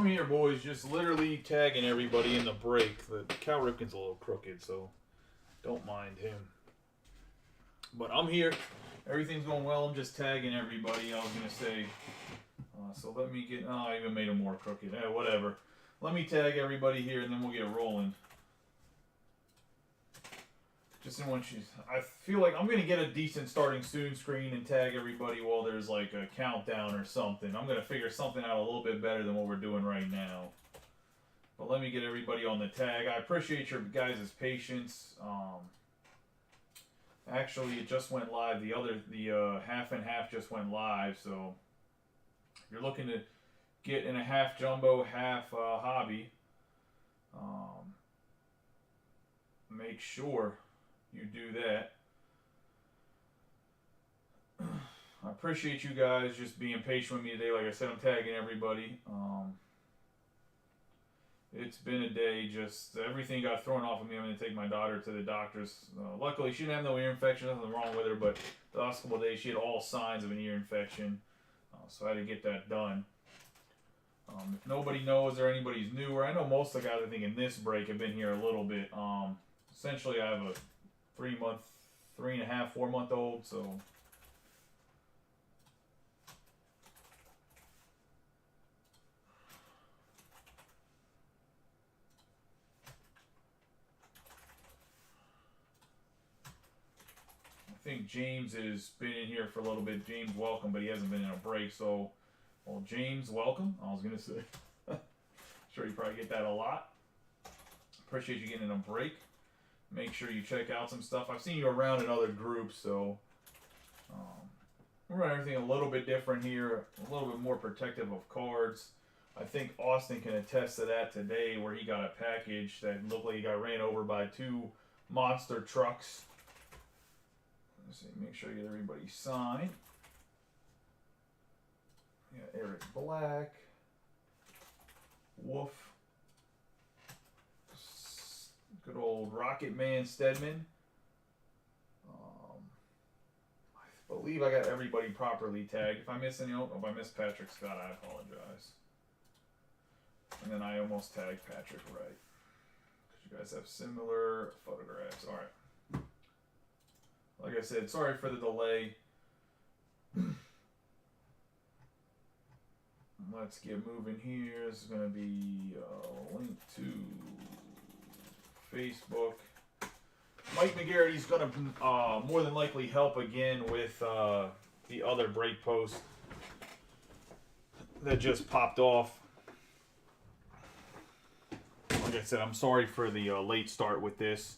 I'm here, boys, just literally tagging everybody in the break. The Cal Ripken's a little crooked, so don't mind him. But I'm here. Everything's going well. I'm just tagging everybody. I was going to say, so let me get, I even made him more crooked. Whatever. Let me tag everybody here, and then we'll get rolling. Just in one she's, I feel like I'm going to get a decent starting soon screen and tag everybody while there's like a countdown or something. I'm going to figure something out a little bit better than what we're doing right now. But let me get everybody on the tag. I appreciate your guys' patience. Actually, it just went live. The half and half just went live. So if you're looking to get in a half jumbo, half hobby, make sure you do that. I appreciate you guys just being patient with me today. Like I said, I'm tagging everybody. It's been a day. Just everything got thrown off of me. I'm going to take my daughter to the doctor's. Luckily, she didn't have no ear infection. Nothing wrong with her. But the last couple of days, she had all signs of an ear infection. So I had to get that done. If nobody knows or anybody's newer, I know most of the guys I think in this break have been here a little bit. Essentially, I have a 3.5, 4-month-old, so I think James has been in here for a little bit. James, welcome, but he hasn't been in a break, so, well, James, welcome. I was going to say, sure you probably get that a lot. Appreciate you getting in a break. Make sure you check out some stuff. I've seen you around in other groups, so we're running everything a little bit different here, a little bit more protective of cards. I think Austin can attest to that today, where he got a package that looked like he got ran over by 2 monster trucks. Let's see, make sure you get everybody signed. Yeah, Eric Black, Wolf. Good old Rocket Man Stedman. I believe I got everybody properly tagged. If I miss any, if I miss Patrick Scott, I apologize. And then I almost tagged Patrick right. Because you guys have similar photographs. Alright. Like I said, sorry for the delay. Let's get moving here. This is going to be a link to Facebook. Mike McGarrity's going to more than likely help again with the other break post that just popped off. Like I said, I'm sorry for the late start with this.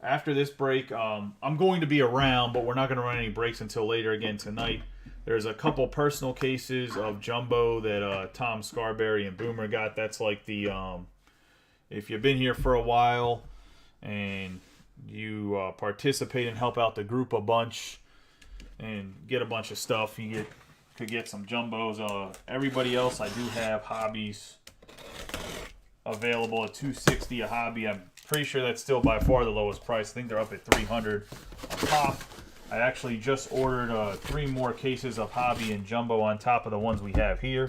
After this break, I'm going to be around, but we're not going to run any breaks until later again tonight. There's a couple personal cases of jumbo that Tom Scarberry and Boomer got. That's like the, if you've been here for a while and you participate and help out the group a bunch and get a bunch of stuff, you could get some jumbos. Everybody else, I do have hobbies available at $260 a hobby. I'm pretty sure that's still by far the lowest price. I think they're up at $300 a pop. I actually just ordered 3 more cases of hobby and jumbo on top of the ones we have here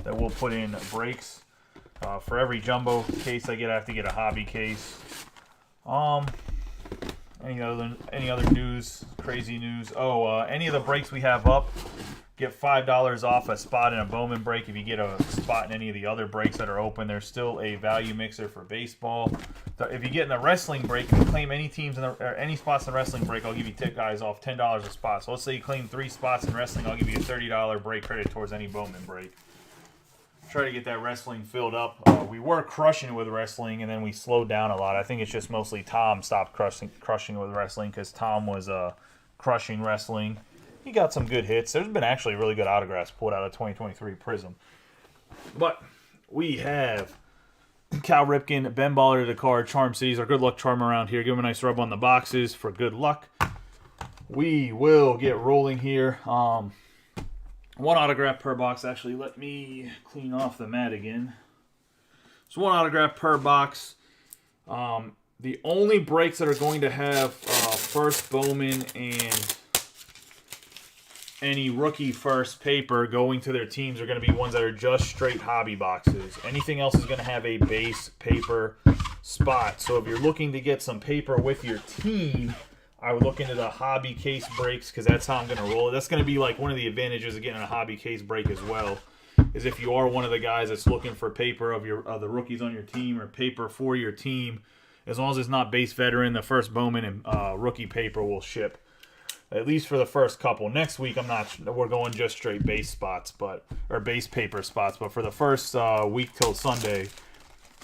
that we'll put in breaks. For every jumbo case I have to get a hobby case. Any other news? Crazy news? Any of the breaks we have up, get $5 off a spot in a Bowman break. If you get a spot in any of the other breaks that are open, there's still a value mixer for baseball. If you get in the wrestling break, if you claim any teams or any spots in the wrestling break, I'll give you guys off $10 a spot. So let's say you claim 3 spots in wrestling, I'll give you a $30 break credit towards any Bowman break. Try to get that wrestling filled up. We were crushing it with wrestling, and then we slowed down a lot. I think it's just mostly Tom stopped crushing with wrestling because Tom was crushing wrestling. He got some good hits. There's been actually really good autographs pulled out of 2023 Prism. But we have Cal Ripken, Ben Baller to the card, Charm City's our good luck charm around here. Give him a nice rub on the boxes for good luck. We will get rolling here. 1 autograph per box. Actually, let me clean off the mat again. So 1 autograph per box. The only breaks that are going to have first Bowman and any rookie first paper going to their teams are going to be ones that are just straight hobby boxes. Anything else is going to have a base paper spot. So if you're looking to get some paper with your team, I would look into the hobby case breaks because that's how I'm going to roll it. That's going to be like one of the advantages of getting a hobby case break as well, is if you are one of the guys that's looking for paper of the rookies on your team or paper for your team, as long as it's not base veteran, the first Bowman and rookie paper will ship. At least for the first couple. Next week, we're going just straight base spots, or base paper spots. But for the first week till Sunday,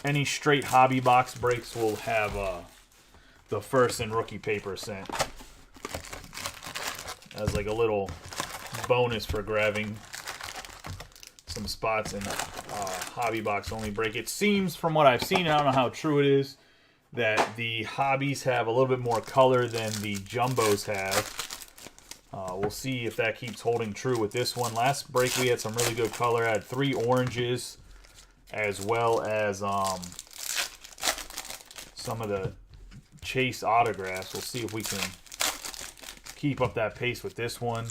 any straight hobby box breaks will have the first and rookie paper sent as like a little bonus for grabbing some spots in hobby box only break. It seems, from what I've seen, I don't know how true it is, that the hobbies have a little bit more color than the jumbos have. We'll see if that keeps holding true with this one. Last break we had some really good color. I had 3 oranges as well as some of the Chase autographs. We'll see if we can keep up that pace with this one.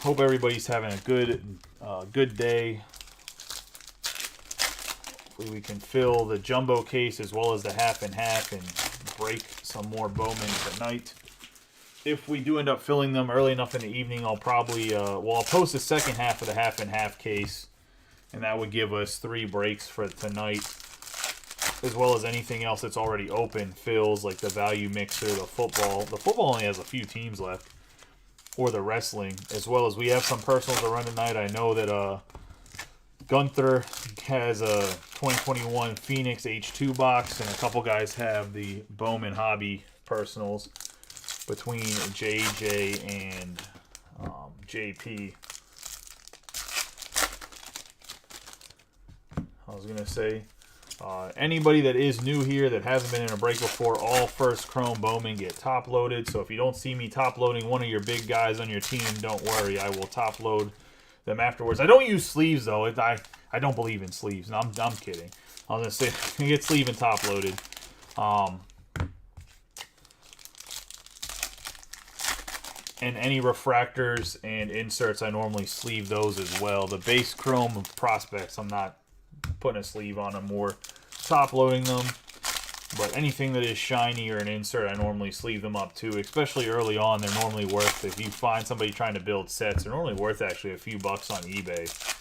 Hope everybody's having a good day. Hopefully we can fill the jumbo case as well as the half and half and break some more Bowman tonight. If we do end up filling them early enough in the evening, I'll probably, I'll post the second half of the half and half case, and that would give us 3 breaks for tonight, as well as anything else that's already open fills, like the value mixer, the football. The football only has a few teams left, or the wrestling, as well as we have some personals to run tonight. I know that Gunther has a 2021 Phoenix H2 box, and a couple guys have the Bowman Hobby personals between JJ and JP. I was going to say, anybody that is new here that hasn't been in a break before, all first Chrome Bowman get top loaded. So if you don't see me top loading one of your big guys on your team, don't worry. I will top load them afterwards. I don't use sleeves, though. I don't believe in sleeves. No, I'm kidding. I was going to say, get sleeve and top loaded. And any refractors and inserts, I normally sleeve those as well. The base chrome prospects, I'm not putting a sleeve on them or top loading them. But anything that is shiny or an insert, I normally sleeve them up too. Especially early on, they're normally worth, if you find somebody trying to build sets, they're normally worth actually a few bucks on eBay.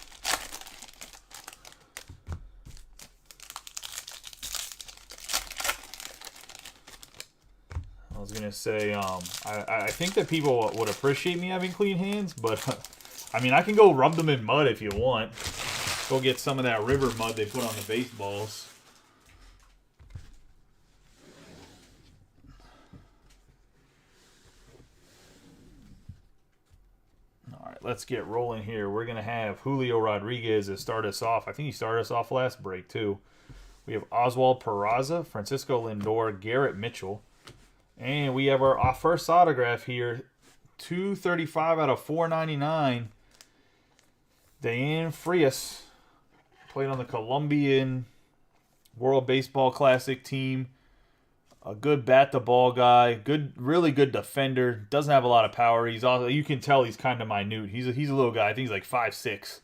I was going to say, I think that people would appreciate me having clean hands, but, I mean, I can go rub them in mud if you want. Go get some of that river mud they put on the baseballs. All right, let's get rolling here. We're going to have Julio Rodriguez to start us off. I think he started us off last break, too. We have Oswald Peraza, Francisco Lindor, Garrett Mitchell. And we have our first autograph here, 235 out of 499. Dayan Frias, played on the Colombian World Baseball Classic team. A good bat-to-ball guy, really good defender. Doesn't have a lot of power. He's also, you can tell he's kind of minute. He's a little guy. I think he's like 5'6".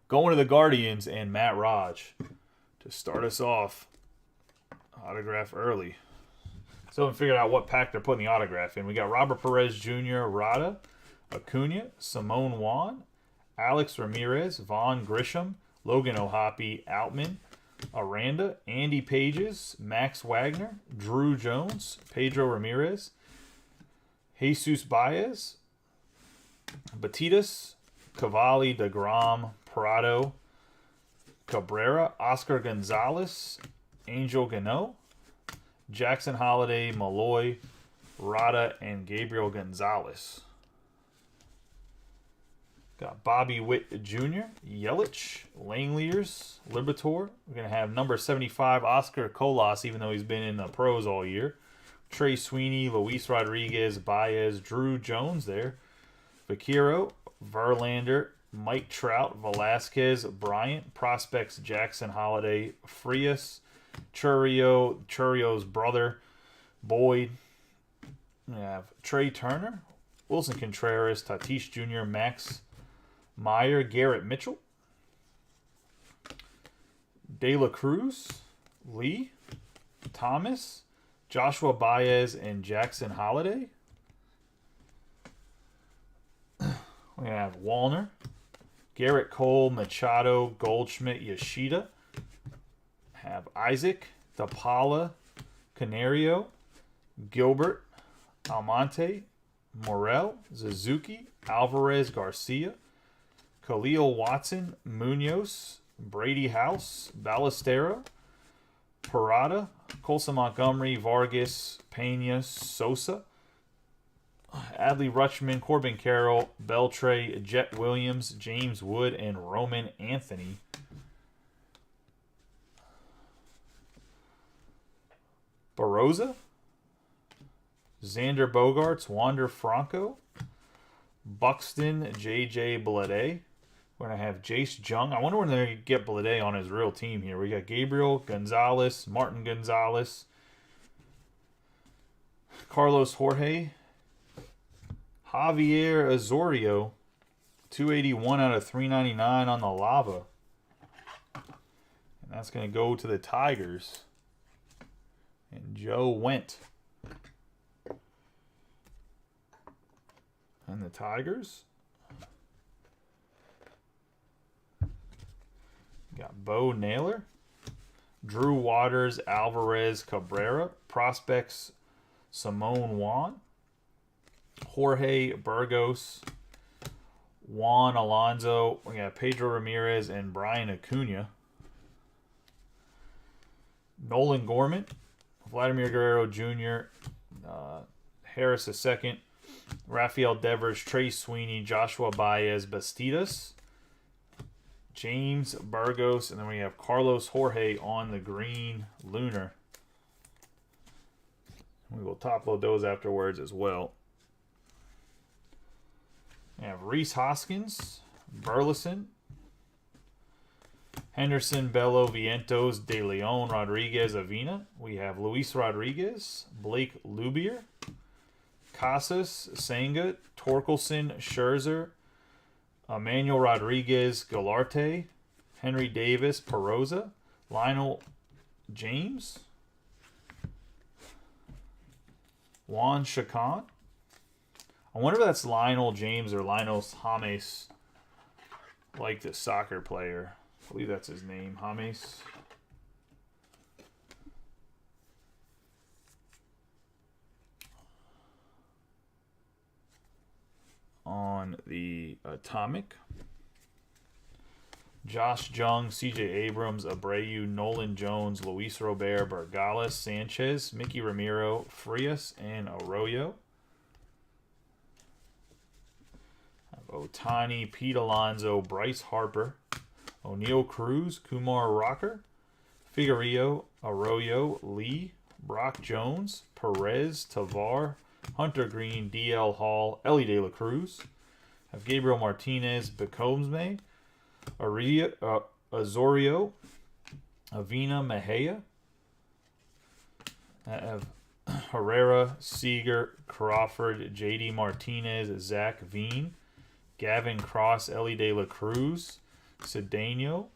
Going to the Guardians and Matt Raj to start us off. Autograph early. So I figured out what pack they're putting the autograph in. We got Robert Perez Jr., Rada, Acuna, Simone Juan, Alex Ramirez, Vaughn Grisham, Logan O'Hoppe, Outman, Aranda, Andy Pages, Max Wagner, Drew Jones, Pedro Ramirez, Jesus Baez, Batitas, Cavalli, DeGrom, Prado, Cabrera, Oscar Gonzalez, Angel Gano, Jackson Holiday, Malloy, Rada, and Gabriel Gonzalez. Got Bobby Witt Jr., Yelich, Langeliers, Liberatore. We're going to have number 75, Oscar Colas, even though he's been in the pros all year. Trey Sweeney, Luis Rodriguez, Baez, Drew Jones there. Vaquero, Verlander, Mike Trout, Velasquez, Bryant, Prospects, Jackson Holiday, Frias, Churrio's brother, Boyd. We have Trey Turner, Wilson Contreras, Tatis Jr., Max Meyer, Garrett Mitchell, De La Cruz, Lee, Thomas, Joshua Baez, and Jackson Holiday. We have Wallner, Garrett Cole, Machado, Goldschmidt, Yoshida. Have Isaac, DePaula, Canario, Gilbert, Almonte, Morel, Suzuki, Alvarez, Garcia, Khalil Watson, Munoz, Brady House, Ballestero, Parada, Colson Montgomery, Vargas, Pena, Sosa, Adley Rutschman, Corbin Carroll, Beltre, Jet Williams, James Wood, and Roman Anthony. Baroza, Xander Bogaerts, Wander Franco, Buxton, J.J. Bleday. We're going to have Jace Jung. I wonder when they're going to get Bleday on his real team here. We got Gabriel Gonzalez, Martin Gonzalez, Carlos Jorge, Javier Azorio, 281 out of 399 on the lava. And that's going to go to the Tigers. And Joe Went. And the Tigers. Got Bo Naylor, Drew Waters, Alvarez, Cabrera, prospects Simone Juan, Jorge Burgos, Juan Alonso. We got Pedro Ramirez and Brian Acuna. Nolan Gorman, Vladimir Guerrero Jr., Harris II, Rafael Devers, Trey Sweeney, Joshua Baez, Bastidas, James Burgos, and then we have Carlos Jorge on the green lunar. We will top load those afterwards as well. We have Reese Hoskins, Burleson, Henderson, Bello, Vientos, De Leon, Rodriguez, Avina. We have Luis Rodriguez, Blake Lubier, Casas, Senga, Torkelson, Scherzer, Emmanuel Rodriguez, Galarte, Henry Davis, Perosa, Lionel James, Juan Chacon. I wonder if that's Lionel James or Lionel James, like the soccer player. I believe that's his name, James. On the Atomic, Josh Jung, CJ Abrams, Abreu, Nolan Jones, Luis Robert, Bergales, Sanchez, Mickey Ramiro, Frias, and Arroyo. Otani, Pete Alonso, Bryce Harper, O'Neal Cruz, Kumar Rocker, Figueroa, Arroyo, Lee, Brock Jones, Perez, Tavar, Hunter Green, DL Hall, Ellie De La Cruz. Have Gabriel Martinez, Bacombe, Azorio, Avina Mejia. I have Herrera, Seager, Crawford, JD Martinez, Zach Veen, Gavin Cross, Ellie De La Cruz, Cedeno,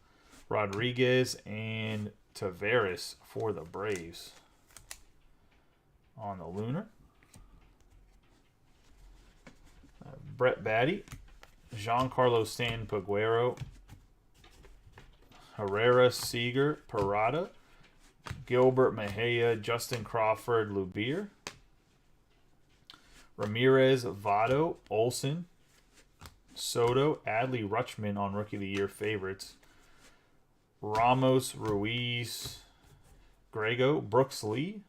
Rodriguez, and Taveras for the Braves. On the lunar, Brett Batty, Giancarlo Stanpaguero, Herrera, Seager, Parada, Gilbert Mejia, Justin Crawford, Lubier, Ramirez, Votto, Olson, Soto, Adley Rutschman on Rookie of the Year favorites, Ramos, Ruiz, Grego, Brooks Lee,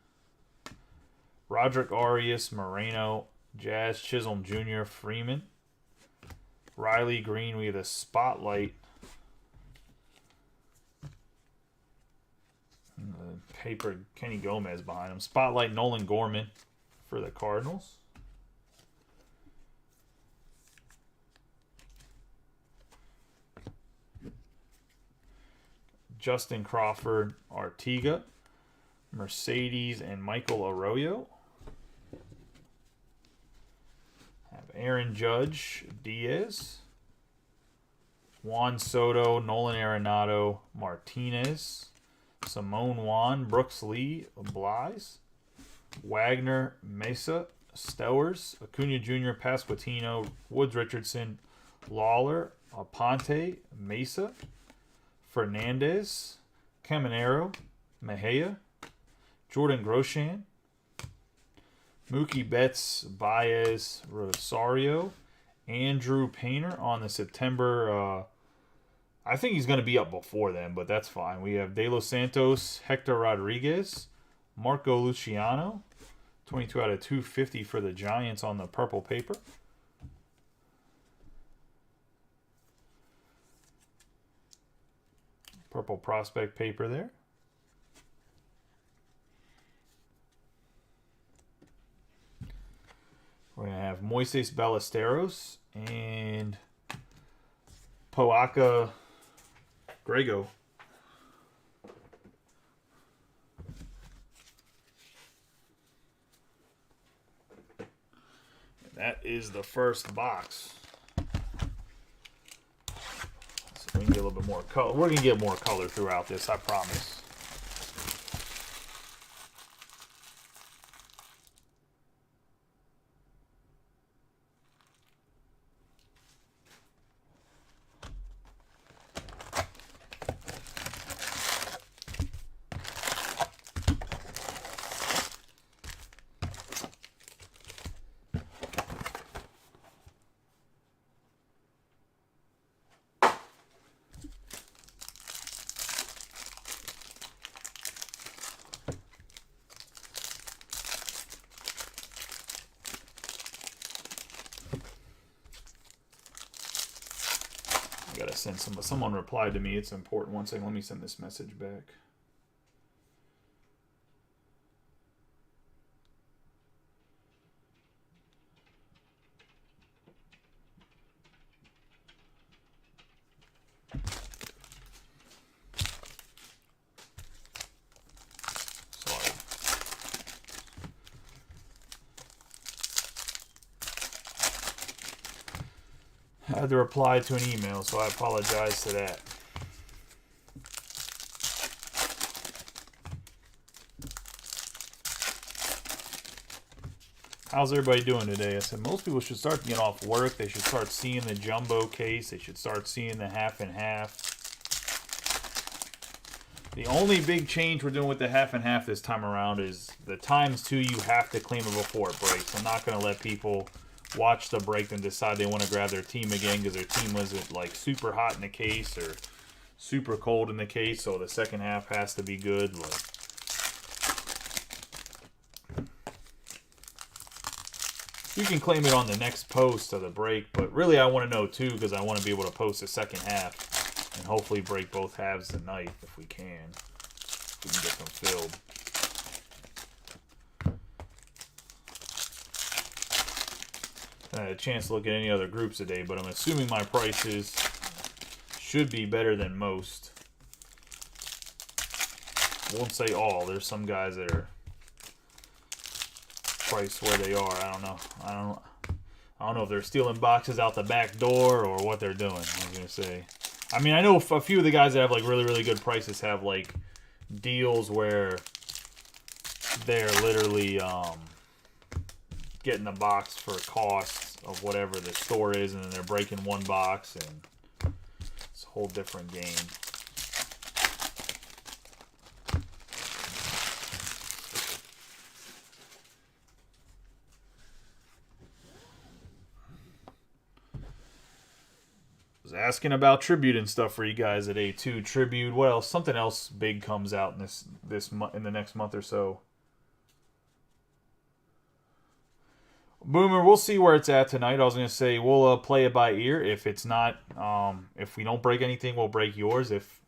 Roderick Arias, Moreno, Jazz Chisholm Jr., Freeman, Riley Green. We have a spotlight. Paper Kenny Gomez behind him. Spotlight Nolan Gorman for the Cardinals. Justin Crawford, Artiga, Mercedes, and Michael Arroyo. Have Aaron Judge, Diaz. Juan Soto, Nolan Arenado, Martinez. Simone Juan, Brooks Lee, Blyes. Wagner, Mesa, Stowers, Acuna Jr., Pasquantino, Woods Richardson, Lawler, Aponte, Mesa, Fernandez, Caminero, Mejia, Jordan Grosjean, Mookie Betts, Baez, Rosario, Andrew Painter on the September. I think he's going to be up before then, but that's fine. We have De Los Santos, Hector Rodriguez, Marco Luciano, 22 out of 250 for the Giants on the purple paper. Purple prospect paper there. We're going to have Moises Ballesteros and Poaka Grego. That is the first box. So we can get a little bit more color. We're going to get more color throughout this, I promise. Gotta send someone replied to me. It's important. One second, let me send this message back. Sorry. I had to reply to an email, so I apologize to that. How's everybody doing today? I said most people should start to get off work. They should start seeing the jumbo case. They should start seeing the half and half. The only big change we're doing with the half and half this time around is the ×2 you have to claim it before it breaks. I'm not going to let people watch the break and decide they want to grab their team again because their team wasn't like super hot in the case or super cold in the case, so the second half has to be good. Like, you can claim it on the next post of the break, but really I want to know too because I want to be able to post the second half and hopefully break both halves tonight if we can. If we can get them filled. I had a chance to look at any other groups today, but I'm assuming my prices should be better than most. I won't say all. There's some guys that are priced where they are. I don't know. I don't know if they're stealing boxes out the back door or what they're doing. I was gonna say. I mean, I know a few of the guys that have like really good prices have like deals where they're literally getting the box for cost of whatever the store is, and then they're breaking one box, and it's a whole different game. I was asking about Tribute and stuff for you guys at A2. Tribute, what else? Something else big comes out in in the next month or so. Boomer, we'll see where it's at tonight. I was going to say we'll play it by ear. If it's not, if we don't break anything, we'll break yours. If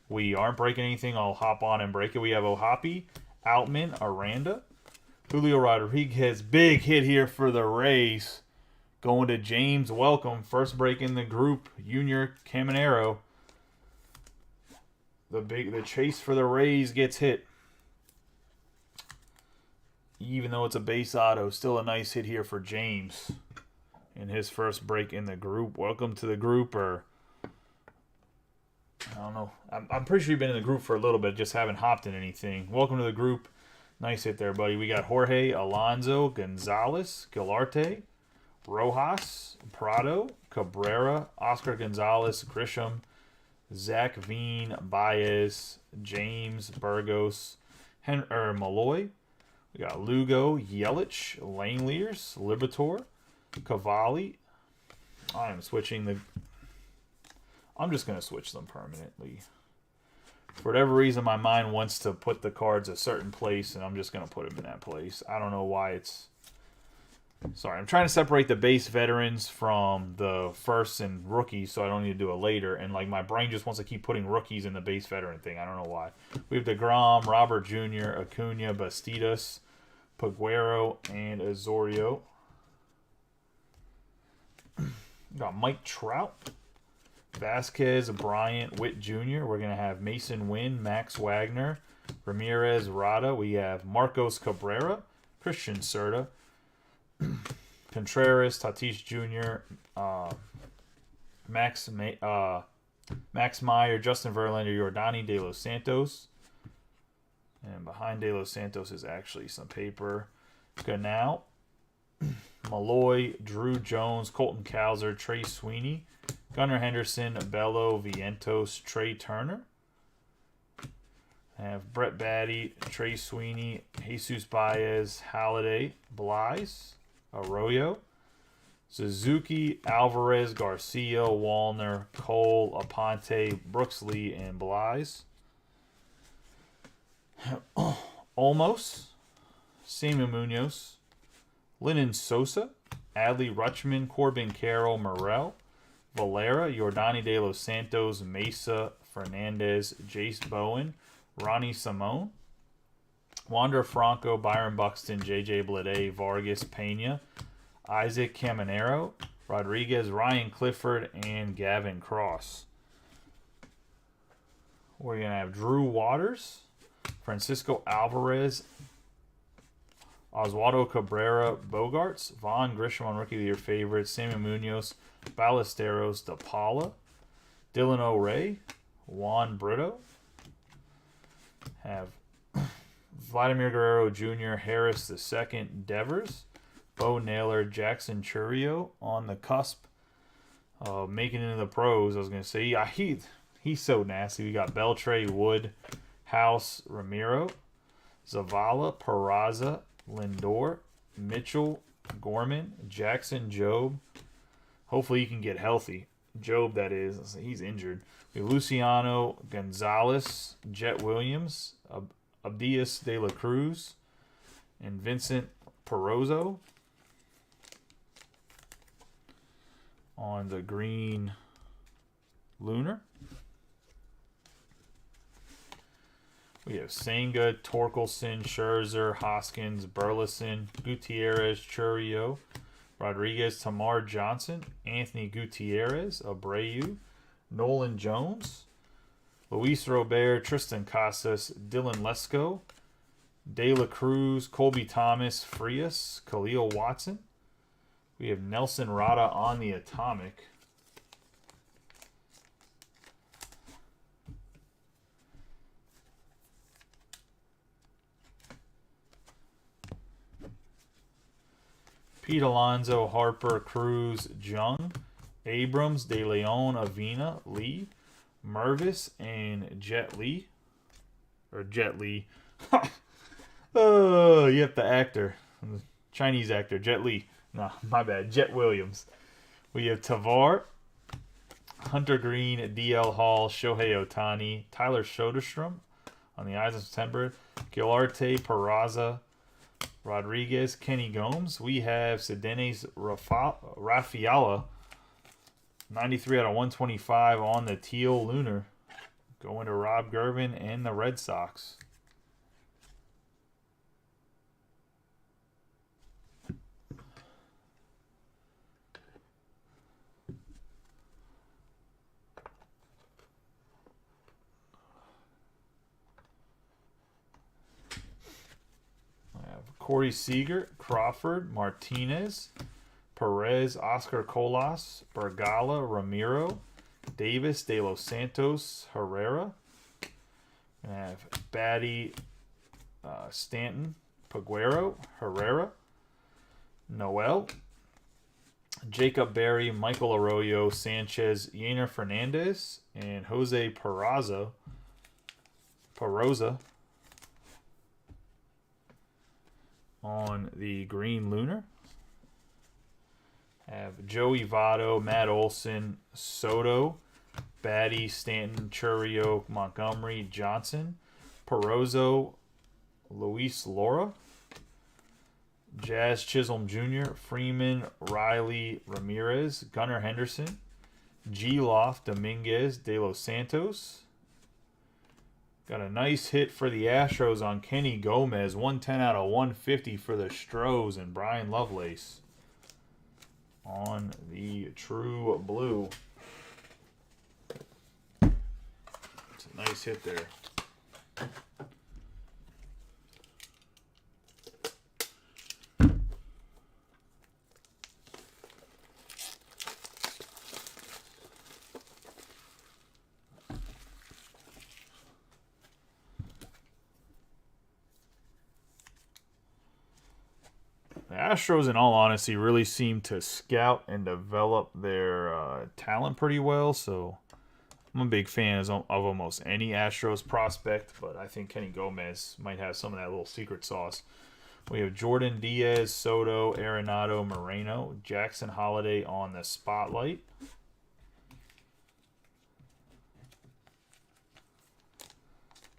we aren't breaking anything, I'll hop on and break it. We have Ohapi, Outman, Aranda, Julio Rodriguez. Big hit here for the Rays. Going to James. Welcome. First break in the group. Junior Caminero. The chase for the Rays gets hit. Even though it's a base auto, still a nice hit here for James. in his first break in the group. Welcome to the group, or I don't know. I'm pretty sure you've been in the group for a little bit, just haven't hopped in anything. Welcome to the group. Nice hit there, buddy. We got Jorge Alonso, Gonzalez, Gilarte, Rojas, Prado, Cabrera, Oscar Gonzalez, Grisham, Zach Veen, Baez, James, Burgos, Malloy. We got Lugo, Yelich, Langeliers, Liberatore, Cavalli. I'm just going to switch them permanently. For whatever reason, my mind wants to put the cards a certain place, and I'm just going to put them in that place. I don't know why it's... Sorry, I'm trying to separate the base veterans from the firsts and rookies, so I don't need to do it later. And like my brain just wants to keep putting rookies in the base veteran thing. I don't know why. We have DeGrom, Robert Jr., Acuna, Bastidas, Paguero, and Azorio. Got Mike Trout, Vasquez, Bryant, Witt Jr. We're going to have Mason Wynn, Max Wagner, Ramirez, Rada. We have Marcos Cabrera, Christian Serta, Contreras, Tatis Jr., Max Meyer, Justin Verlander, Yordani, De Los Santos. And behind De Los Santos is actually some paper. Ganal, Malloy, Drew Jones, Colton Cowser, Trey Sweeney, Gunnar Henderson, Bello, Vientos, Trey Turner. I have Brett Batty, Trey Sweeney, Jesus Baez, Halladay, Blyes, Arroyo, Suzuki, Alvarez, Garcia, Wallner, Cole, Aponte, Brooks Lee, and Blyes. Olmos, Samuel Munoz, Lennon Sosa, Adley Rutschman, Corbin Carroll, Morel, Valera, Yordani De Los Santos, Mesa, Fernandez, Jace Bowen, Ronnie Simone, Wander Franco, Byron Buxton, J.J. Bleday, Vargas Pena, Isaac Caminero, Rodriguez, Ryan Clifford, and Gavin Cross. We're going to have Drew Waters, Francisco Alvarez, Oswaldo Cabrera, Bogarts, Vaughn Grisham on Rookie of the Year favorites, Samuel Munoz, Ballesteros, DePaula, Dylan O'Ray, Juan Brito. Have Vladimir Guerrero Jr., Harris II, Devers, Bo Naylor, Jackson Churio on the cusp of making it into the pros. I was going to say, yeah, he's so nasty. We got Beltre, Wood, House, Ramiro, Zavala, Peraza, Lindor, Mitchell, Gorman, Jackson, Job. Hopefully he can get healthy. Job, that is. He's injured. We have Luciano, Gonzalez, Jet Williams, Abdias de la Cruz, and Vincent Perozzo on the green Lunar. We have Senga, Torkelson, Scherzer, Hoskins, Burleson, Gutierrez, Churio, Rodriguez, Tamar Johnson, Anthony Gutierrez, Abreu, Nolan Jones, Luis Robert, Tristan Casas, Dylan Lesko, De La Cruz, Colby Thomas, Frias, Khalil Watson. We have Nelson Rada on the Atomic. Pete Alonso, Harper, Cruz, Jung, Abrams, De Leon, Avina, Lee, Mervis, and Jet Li. Or Jet Li. Oh, yep, the actor. The Chinese actor, Jet Li. No, my bad. Jet Williams. We have Tavar, Hunter Green, DL Hall, Shohei Ohtani, Tyler Soderstrom on the Eyes of September, Gilarte, Peraza, Rodriguez, Kenny Gomes. We have Sedenes Rafaela, 93 out of 125 on the teal Lunar. Going to Rob Gervin and the Red Sox. Corey Seager, Crawford, Martinez, Perez, Oscar Colas, Bergala, Ramiro, Davis, De Los Santos, Herrera. And I have Batty, Stanton, Paguero, Herrera, Noel, Jacob Berry, Michael Arroyo, Sanchez, Yener Fernandez, and Jose Peraza. On the Green Lunar. Have Joey Votto, Matt Olson, Soto, Batty, Stanton, Churio, Montgomery, Johnson, Perozzo, Luis Laura, Jazz Chisholm Jr., Freeman, Riley, Ramirez, Gunnar Henderson, G. Loft, Dominguez, De Los Santos. Got a nice hit for the Astros on Kenny Gomez, 110 out of 150 for the Stros, and Brian Lovelace on the True Blue. It's a nice hit there. The Astros, in all honesty, really seem to scout and develop their talent pretty well. So I'm a big fan of almost any Astros prospect, but I think Kenny Gomez might have some of that little secret sauce. We have Jordan Diaz, Soto, Arenado, Moreno, Jackson Holiday on the spotlight.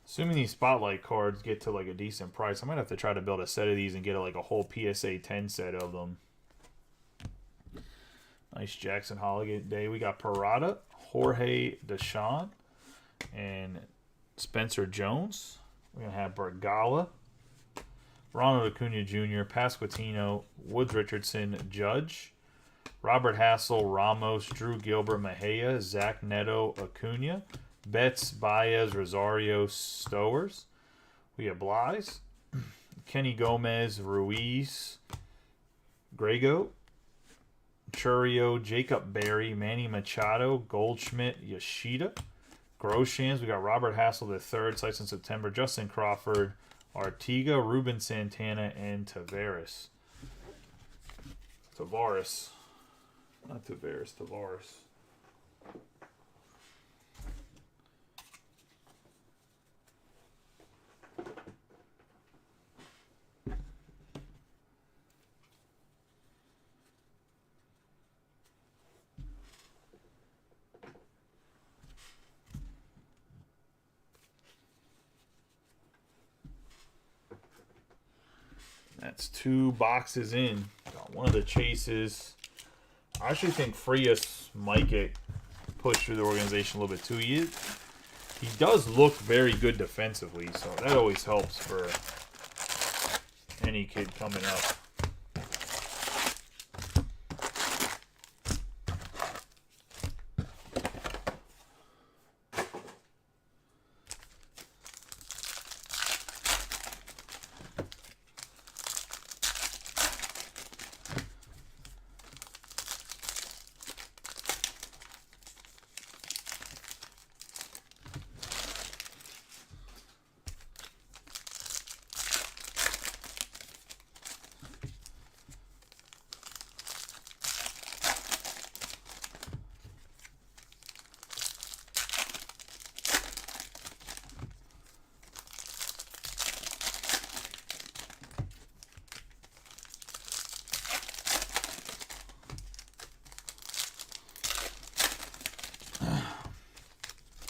Assuming these spotlight cards get to like a decent price, I might have to try to build a set of these and get like a whole PSA 10 set of them. Nice Jackson Holiday. We got Parada, Jorge Deshaun, and Spencer Jones. We're going to have Bergala, Ronald Acuna Jr., Pasquantino, Woods Richardson, Judge, Robert Hassel, Ramos, Drew Gilbert, Mejia, Zach Neto, Acuna, Betts, Baez, Rosario, Stowers. We have Blyes, Kenny Gomez, Ruiz, Grego, Churio, Jacob Berry, Manny Machado, Goldschmidt, Yoshida, Groshans. We got Robert Hassel III, sites in September, Justin Crawford, Artiga, Ruben Santana, and Tavares. Not Tavares, Tavares. That's 2 boxes in. Got one of the chases. I actually think Frias might get pushed through the organization a little bit too. He does look very good defensively, so that always helps for any kid coming up.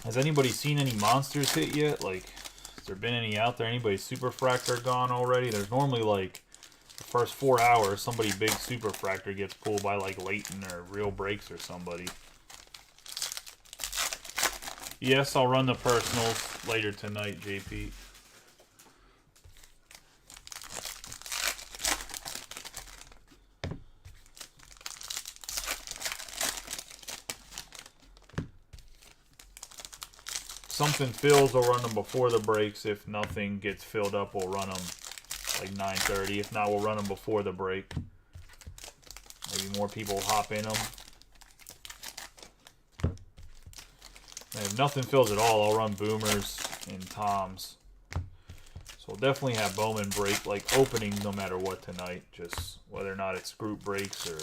Has anybody seen any monsters hit yet? Like, has there been any out there? Anybody super fractor gone already? There's normally like the first 4 hours, somebody big super fractor gets pulled by like Leighton or Real Breaks or somebody. Yes, I'll run the personals later tonight, JP. Something fills, we'll run them before the breaks. If nothing gets filled up, we'll run them like 9:30. If not, we'll run them before the break. Maybe more people hop in them. And if nothing fills at all, I'll run Boomers and Toms. So we'll definitely have Bowman break, like opening no matter what tonight. Just whether or not it's group breaks or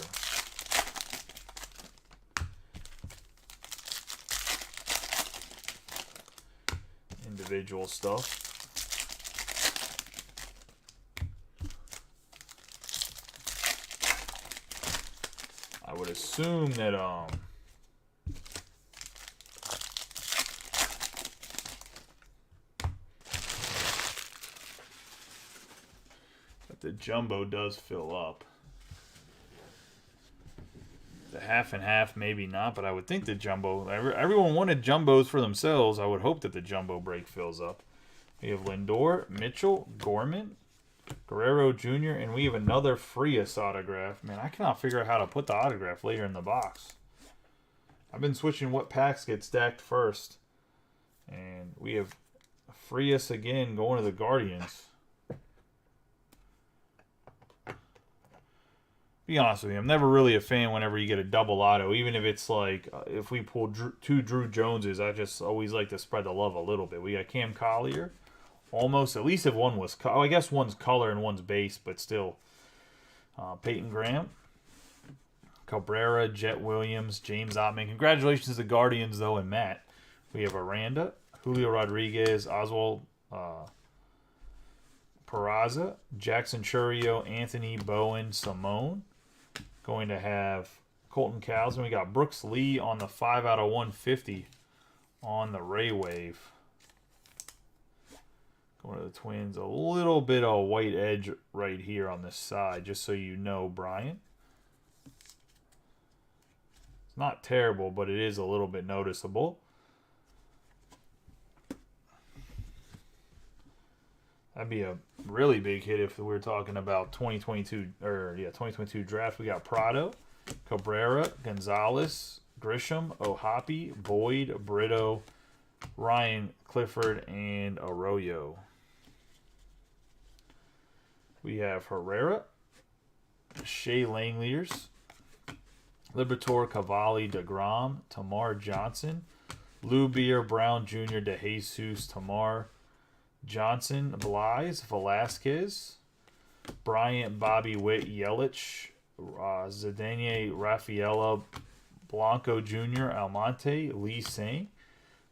individual stuff. I would assume that that the jumbo does fill up. The half and half, maybe not, but I would think the jumbo. Everyone wanted jumbos for themselves. I would hope that the jumbo break fills up. We have Lindor, Mitchell, Gorman, Guerrero Jr., and we have another Frias autograph. Man, I cannot figure out how to put the autograph later in the box. I've been switching what packs get stacked first. And we have Frias again going to the Guardians. Be honest with you, I'm never really a fan whenever you get a double auto, even if it's like, if we pull two Drew Joneses, I just always like to spread the love a little bit. We got Cam Collier, almost, at least if one was, I guess one's color and one's base, but still. Peyton Graham, Cabrera, Jet Williams, James Ottman. Congratulations to the Guardians, though, and Matt. We have Aranda, Julio Rodriguez, Oswald Peraza, Jackson Churio, Anthony Bowen, Simone. Going to have Colton Cowles. And we got Brooks Lee on the 5/150 on the Ray Wave. Going to the Twins. A little bit of white edge right here on this side, just so you know, Brian. It's not terrible, but it is a little bit noticeable. That'd be a really big hit if we were talking about 2022 draft. We got Prado, Cabrera, Gonzalez, Grisham, Ohapi, Boyd, Brito, Ryan Clifford, and Arroyo. We have Herrera, Shea Langeliers, Liberatore, Cavalli, DeGrom, Tamar Johnson, Lou Beer, Brown Jr., DeJesus, Tamar Johnson, Blythe, Velasquez, Bryant, Bobby Witt, Yelich, Zdeno, Rafaela, Blanco Jr., Almonte, Lee Sang,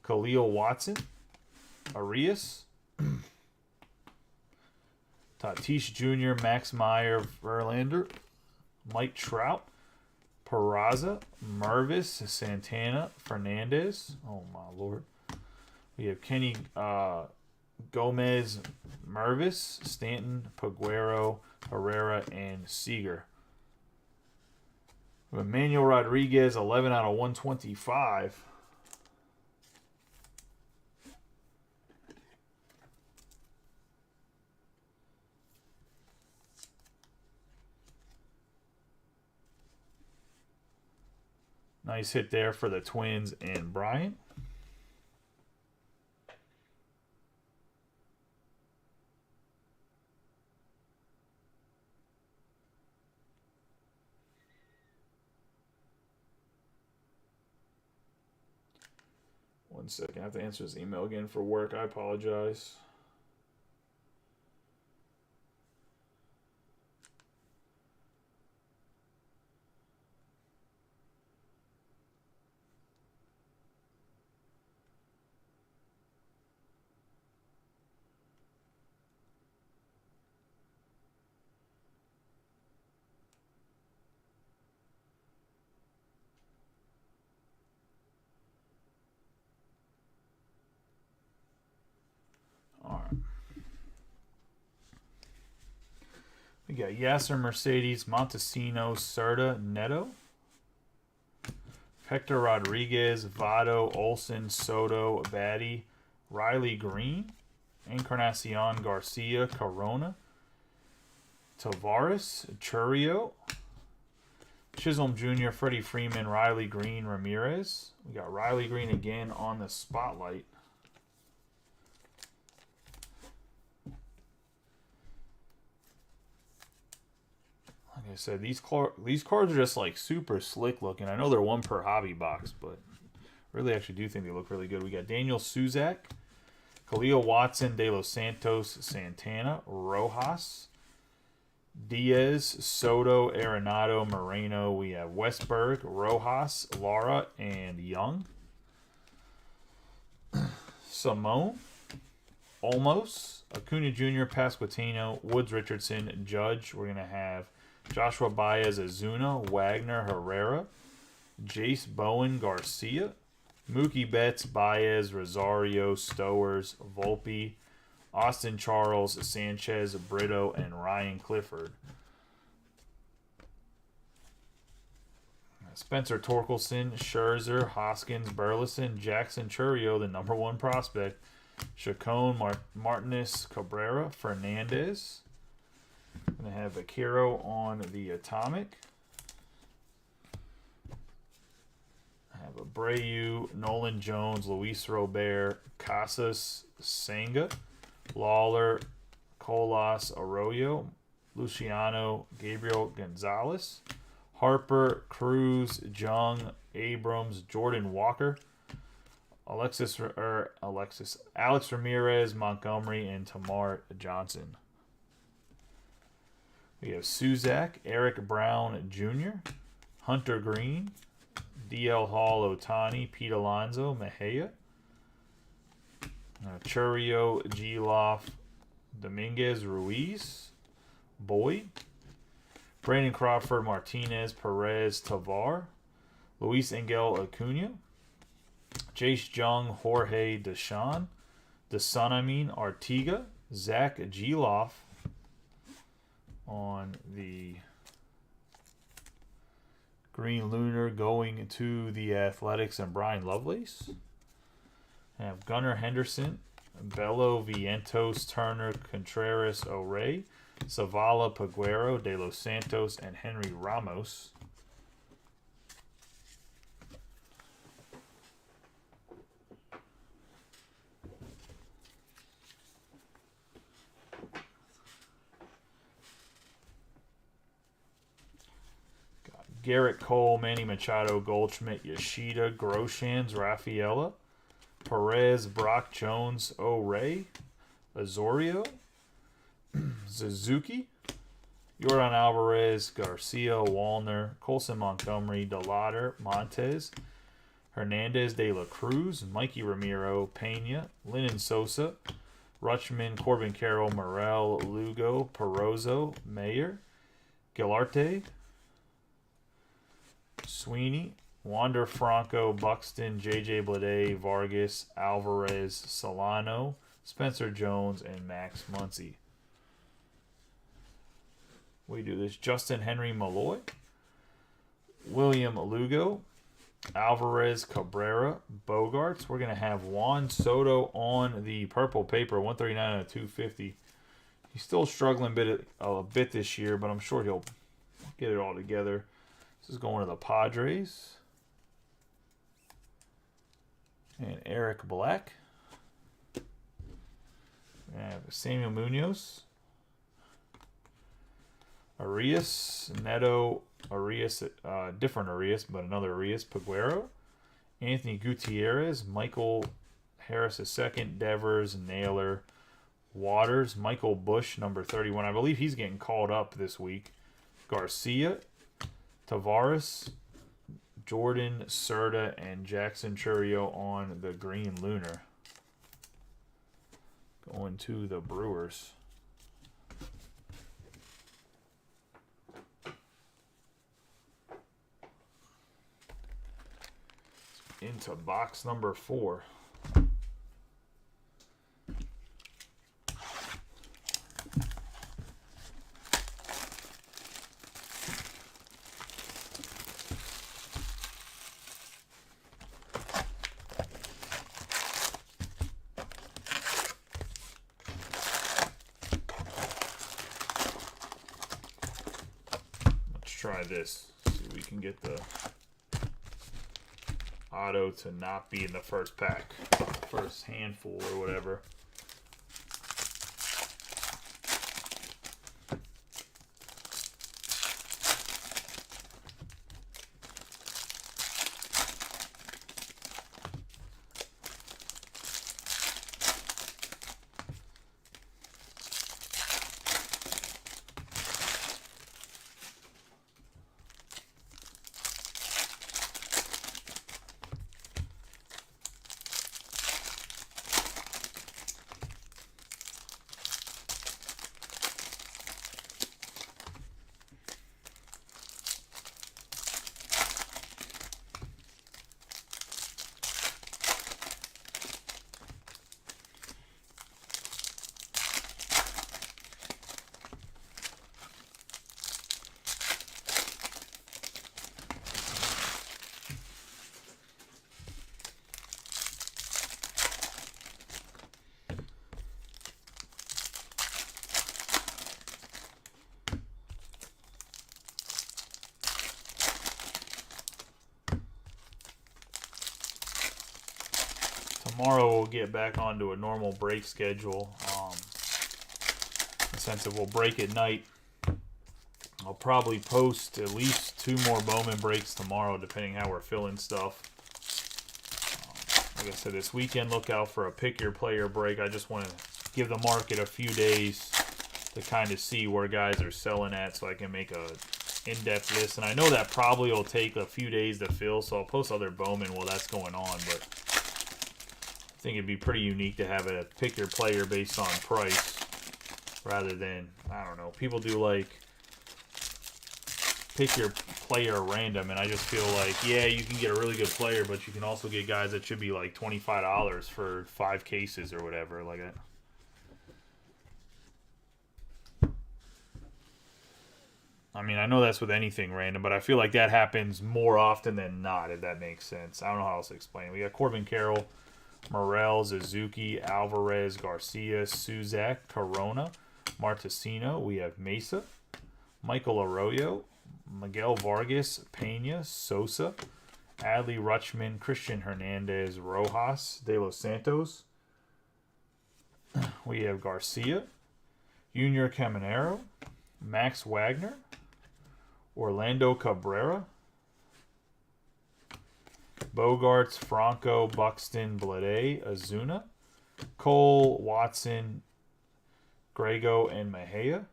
Khalil Watson, Arias, Tatis Jr., Max Meyer, Verlander, Mike Trout, Peraza, Mervis, Santana, Fernandez. Oh, my Lord. We have Kenny Gomez, Mervis, Stanton, Paguero, Herrera, and Seager. Emmanuel Rodriguez, 11/125. Nice hit there for the Twins and Bryant. One second, I have to answer this email again for work. I apologize. We got Yasser, Mercedes, Montesino, Serta, Neto, Hector Rodriguez, Votto, Olson, Soto, Batty, Riley Green, Encarnacion, Garcia, Corona, Tavares, Churio, Chisholm Jr., Freddie Freeman, Riley Green, Ramirez. We got Riley Green again on the spotlight. I said, these cards are just like super slick looking. I know they're one per hobby box, but really actually do think they look really good. We got Daniel Suzak, Khalil Watson, De Los Santos, Santana, Rojas, Diaz, Soto, Arenado, Moreno. We have Westberg, Rojas, Lara, and Young. Simone, Olmos, Acuna Jr., Pasquantino, Woods Richardson, Judge. We're going to have Joshua Baez, Azuna, Wagner, Herrera, Jace Bowen, Garcia, Mookie Betts, Baez, Rosario, Stowers, Volpe, Austin Charles, Sanchez, Brito, and Ryan Clifford. Spencer Torkelson, Scherzer, Hoskins, Burleson, Jackson Chourio, the #1 prospect, Chacon, Martinez, Cabrera, Fernandez. Going to have Akiro on the Atomic. I have Abreu, Nolan Jones, Luis Robert, Casas, Senga, Lawler, Colas, Arroyo, Luciano, Gabriel Gonzalez, Harper, Cruz, Jung, Abrams, Jordan Walker, Alex Ramirez, Montgomery, and Tamar Johnson. We have Suzak, Eric Brown Jr., Hunter Green, DL Hall, Otani, Pete Alonso, Mejia, Chourio, Geloff, Dominguez, Ruiz, Boyd, Brandon Crawford, Martinez, Perez, Tavar, Luis Angel Acuna, Jace Jung, Jorge Deshaun, Artiga, Zach Geloff on the Green Lunar going to the Athletics, and Brian Lovelace. I have Gunnar Henderson, Bello, Vientos, Turner, Contreras, O'Ray, Zavala, Peguero, De Los Santos, and Henry Ramos. Got Garrett Cole, Manny Machado, Goldschmidt, Yoshida, Groshans, Rafaela, Perez, Brock Jones, O'Ray, Azorio, Suzuki, Yordan Alvarez, Garcia, Wallner, Colson Montgomery, DeLauder, Montez, Hernandez, De La Cruz, Mikey Ramiro, Pena, Lennon Sosa, Rutschman, Corbin Carroll, Morel, Lugo, Perozzo, Mayer, Gilarte, Sweeney, Wander Franco, Buxton, J.J. Bleday, Vargas, Alvarez, Solano, Spencer Jones, and Max Muncy. We do this. Justin Henry Malloy, William Lugo, Alvarez, Cabrera, Bogarts. We're going to have Juan Soto on the purple paper, 139 out of 250. He's still struggling a bit this year, but I'm sure he'll get it all together. This is going to the Padres. And Eric Black. We have Samuel Munoz, Arias, Neto, Arias, different Arias, but another Arias, Peguero, Anthony Gutierrez, Michael Harris II, Devers, Naylor, Waters, Michael Bush, number 31. I believe he's getting called up this week. Garcia, Tavares, Jordan, Serta, and Jackson Chourio on the Green Lunar. Going to the Brewers. Into box number 4. Try this. See if we can get the auto to not be in the first pack, first handful or whatever. tomorrow we'll get back onto a normal break schedule. In the sense of we'll break at night. I'll probably post at least 2 more Bowman breaks tomorrow, depending how we're filling stuff. Like I said, this weekend, look out for a pick your player break. I just want to give the market a few days to kind of see where guys are selling at, so I can make a in-depth list. And I know that probably will take a few days to fill, so I'll post other Bowman while that's going on. But I think it'd be pretty unique to have a pick your player based on price, rather than, I don't know, people do like pick your player random, and I just feel like, yeah, you can get a really good player, but you can also get guys that should be like $25 for 5 cases or whatever, like that. I mean, I know that's with anything random, but I feel like that happens more often than not, if that makes sense. I don't know how else to explain it. We got Corbin Carroll, Morel, Suzuki, Alvarez, Garcia, Suzak, Corona, Martesino. We have Mesa, Michael Arroyo, Miguel Vargas, Pena, Sosa, Adley Rutschman, Christian Hernandez, Rojas, De Los Santos. We have Garcia, Junior Caminero, Max Wagner, Orlando Cabrera, Bogarts, Franco, Buxton, Blade, Azuna, Cole, Watson, Grego, and Mejia.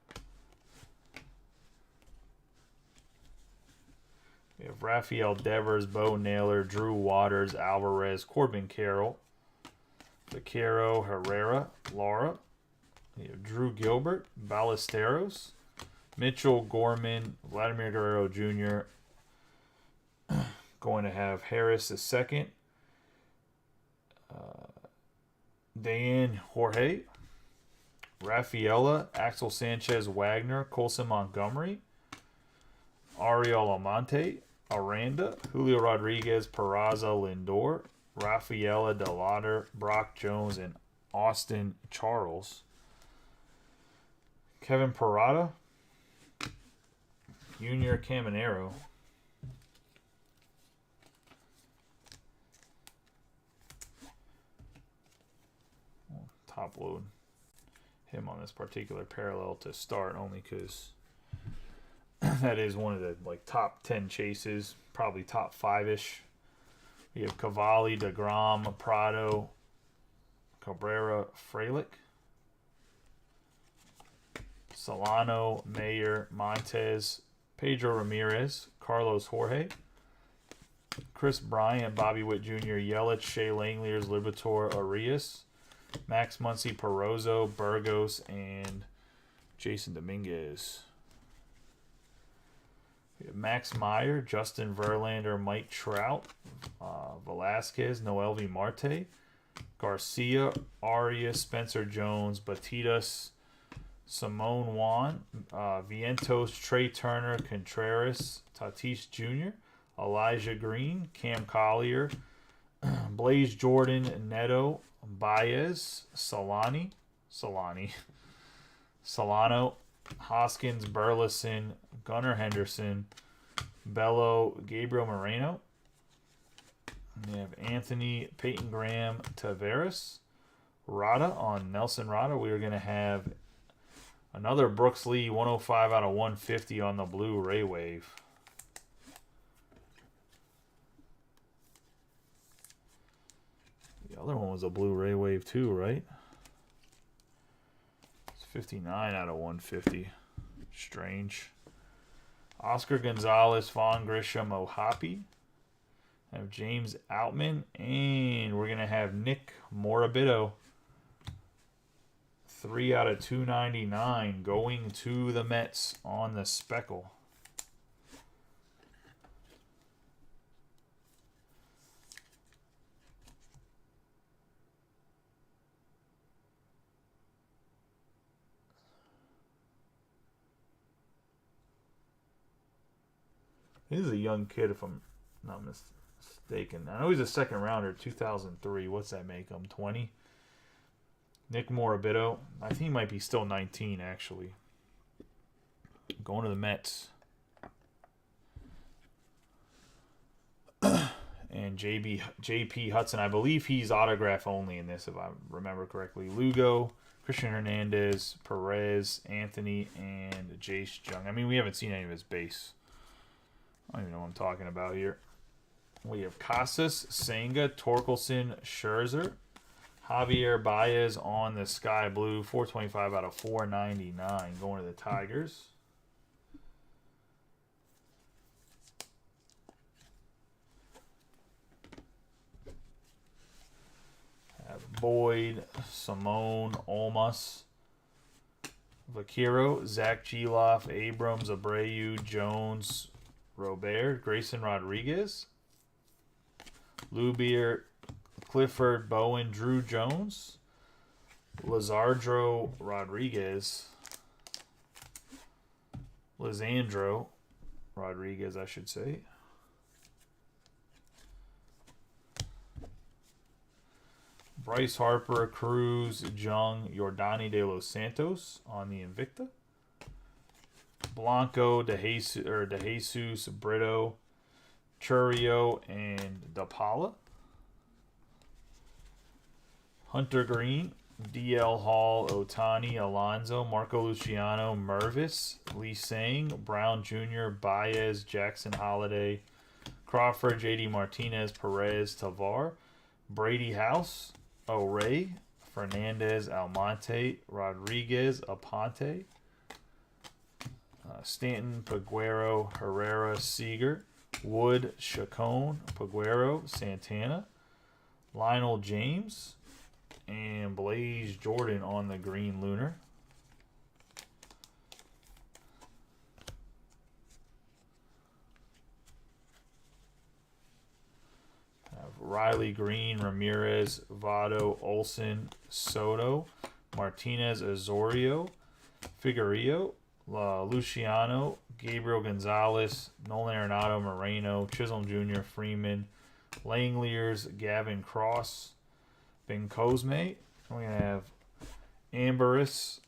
We have Rafael Devers, Bo Naylor, Drew Waters, Alvarez, Corbin Carroll, Vaquero, Herrera, Lara. We have Drew Gilbert, Ballesteros, Mitchell, Gorman, Vladimir Guerrero Jr. Going to have Harris II, Dayan Jorge, Rafaela, Axel Sanchez, Wagner, Colson Montgomery, Ariel Almonte, Aranda, Julio Rodriguez, Peraza, Lindor, Rafaela DeLauder, Brock Jones, and Austin Charles. Kevin Parada, Junior Caminero, top load him on this particular parallel to start, only because that is one of the top 10 chases, probably top 5-ish. We have Cavalli, DeGrom, Prado, Cabrera, Frelick, Solano, Mayer, Montez, Pedro Ramirez, Carlos Jorge, Chris Bryant, Bobby Witt Jr., Yelich, Shea Langeliers, Liberatore, Arias, Max Muncy, Perozzo, Burgos, and Jason Dominguez. We have Max Meyer, Justin Verlander, Mike Trout, Velasquez, Noelvi Marte, Garcia, Arias, Spencer Jones, Batidas, Simone Juan, Vientos, Trey Turner, Contreras, Tatis Jr., Elijah Green, Cam Collier, Blaze Jordan, Neto, Baez, Solano, Hoskins, Burleson, Gunnar Henderson, Bello, Gabriel Moreno. We have Anthony, Peyton Graham, Taveras, Rada on Nelson Rada. We are going to have another Brooks Lee 105 out of 150 on the blue Ray Wave. The other one was a blue Ray Wave too, right? It's 59 out of 150. Strange. Oscar Gonzalez, Vaughn Grisham, Ohapi. I have James Outman, and we're going to have Nick Morabito. 3 out of 299 going to the Mets on the Speckle. This is a young kid, if I'm not mistaken. I know he's a second rounder, 2003. What's that make him? 20? Nick Morabito. I think he might be still 19, actually. Going to the Mets. And JP Hudson, I believe he's autograph only in this, if I remember correctly. Lugo, Christian Hernandez, Perez, Anthony, and Jace Jung. I mean, we haven't seen any of his base. I don't even know what I'm talking about here. We have Casas, Senga, Torkelson, Scherzer, Javier Baez on the sky blue, 425 out of 499, going to the Tigers. Boyd, Simone, Olmas, Vaquero, Zach Geloff, Abrams, Abreu, Jones, Robert, Grayson Rodriguez, Lubier, Clifford, Bowen, Drew Jones, Lizardro Rodriguez, Lisandro Rodriguez, I should say. Bryce Harper, Cruz, Jung, Yordani De Los Santos on the Invicta. Blanco, De Jesus, Brito, Churio, and DePaula. Hunter Green, DL Hall, Otani, Alonso, Marco Luciano, Mervis, Lee Sang, Brown Jr., Baez, Jackson Holiday, Crawford, JD Martinez, Perez, Tavar, Brady House, O'Ray, Fernandez, Almonte, Rodriguez, Aponte, Stanton, Peguero, Herrera, Seager, Wood, Chacon, Peguero, Santana, Lionel James, and Blaze Jordan on the green lunar. Riley Green, Ramirez, Votto, Olson, Soto, Martinez, Azorio, Figueroa, Luciano, Gabriel Gonzalez, Nolan Arenado, Moreno, Chisholm Jr., Freeman, Langeliers, Gavin Cross, Ben Cosme. We're going to have Amberis,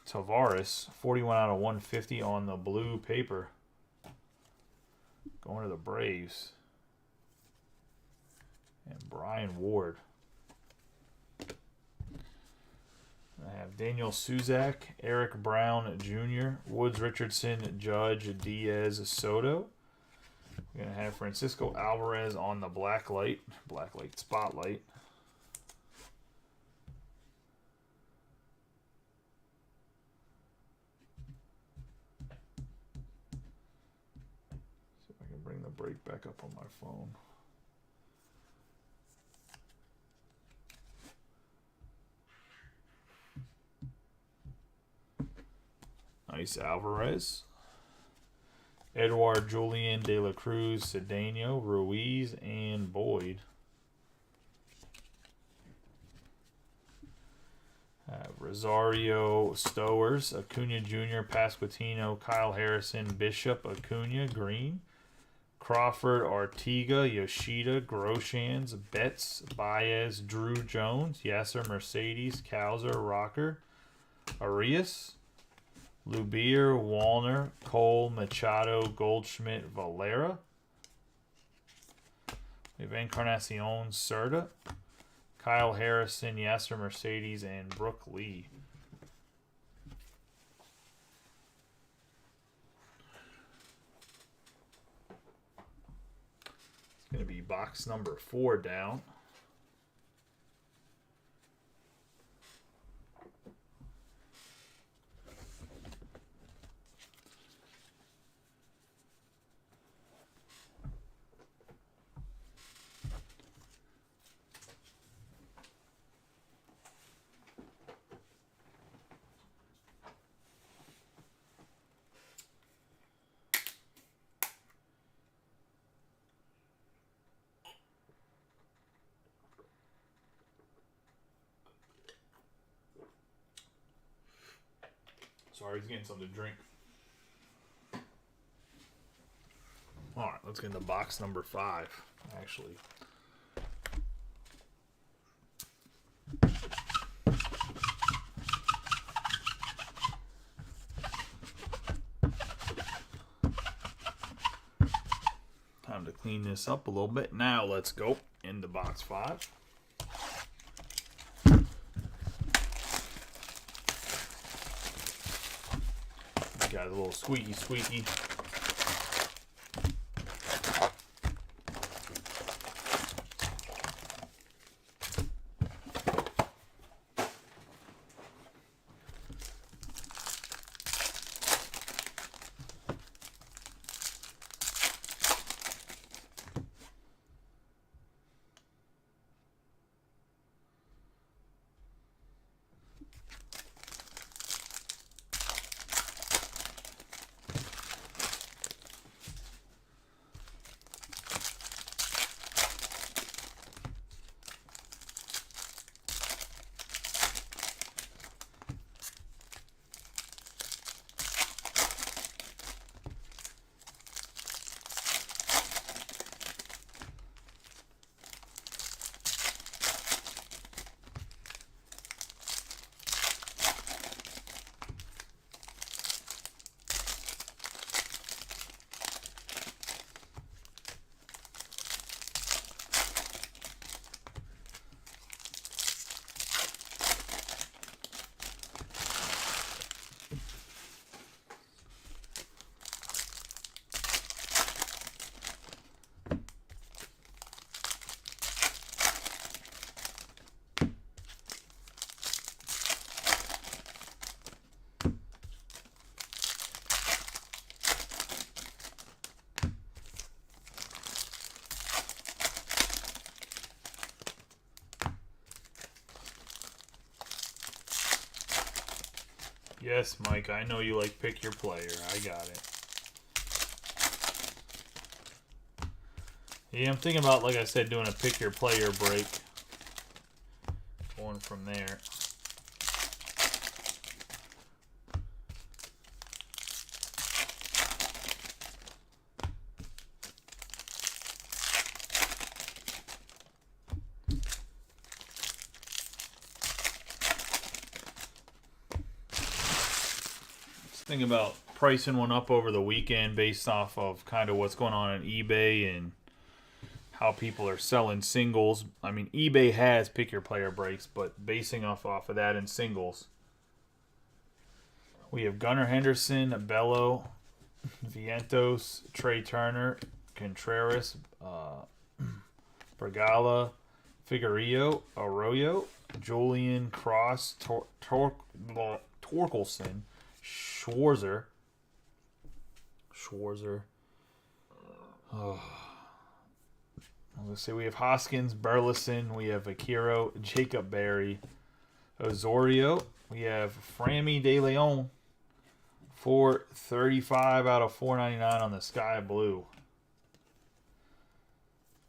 Tavares, 41 out of 150 on the blue paper. Going to the Braves. And Brian Ward. I have Daniel Suzak, Eric Brown Jr., Woods Richardson, Judge, Diaz, Soto. We're going to have Francisco Alvarez on the blacklight spotlight. See if I can bring the break back up on my phone. Nice Alvarez. Edouard Julian, De La Cruz, Cedeno, Ruiz, and Boyd. Rosario, Stowers, Acuna Jr., Pasquantino, Kyle Harrison, Bishop, Acuna, Green. Crawford, Artiga, Yoshida, Groshans, Betts, Baez, Drew Jones, Yasser Mercedes, Cowser, Rocker, Arias. Lubier, Wallner, Cole, Machado, Goldschmidt, Valera. We have Encarnacion, Serta, Kyle Harrison, Yasser Mercedes, and Brooke Lee. It's going to be box number 4 down. Sorry, he's getting something to drink. Alright, let's get into box number 5, actually. Time to clean clean this up a little bit. Now let's go into box 5. Got a little squeaky squeaky. Yes, Mike, I know you like pick your player. I got it. Yeah, I'm thinking about, like I said, doing a pick your player break. Going from there. Thinking about pricing one up over the weekend based off of kind of what's going on eBay and how people are selling singles. I mean, eBay has pick your player breaks, but basing off of that in singles, we have Gunnar Henderson, Bello, Vientos, Trey Turner, Contreras, Bergala, Figueroa, Arroyo, Julian Cross, Torkelson, Schwarzer. Oh. Let's see. We have Hoskins, Burleson. We have Akiro, Jacob Berry, Osorio. We have Frammy De Leon. 435 out of 499 on the Sky Blue.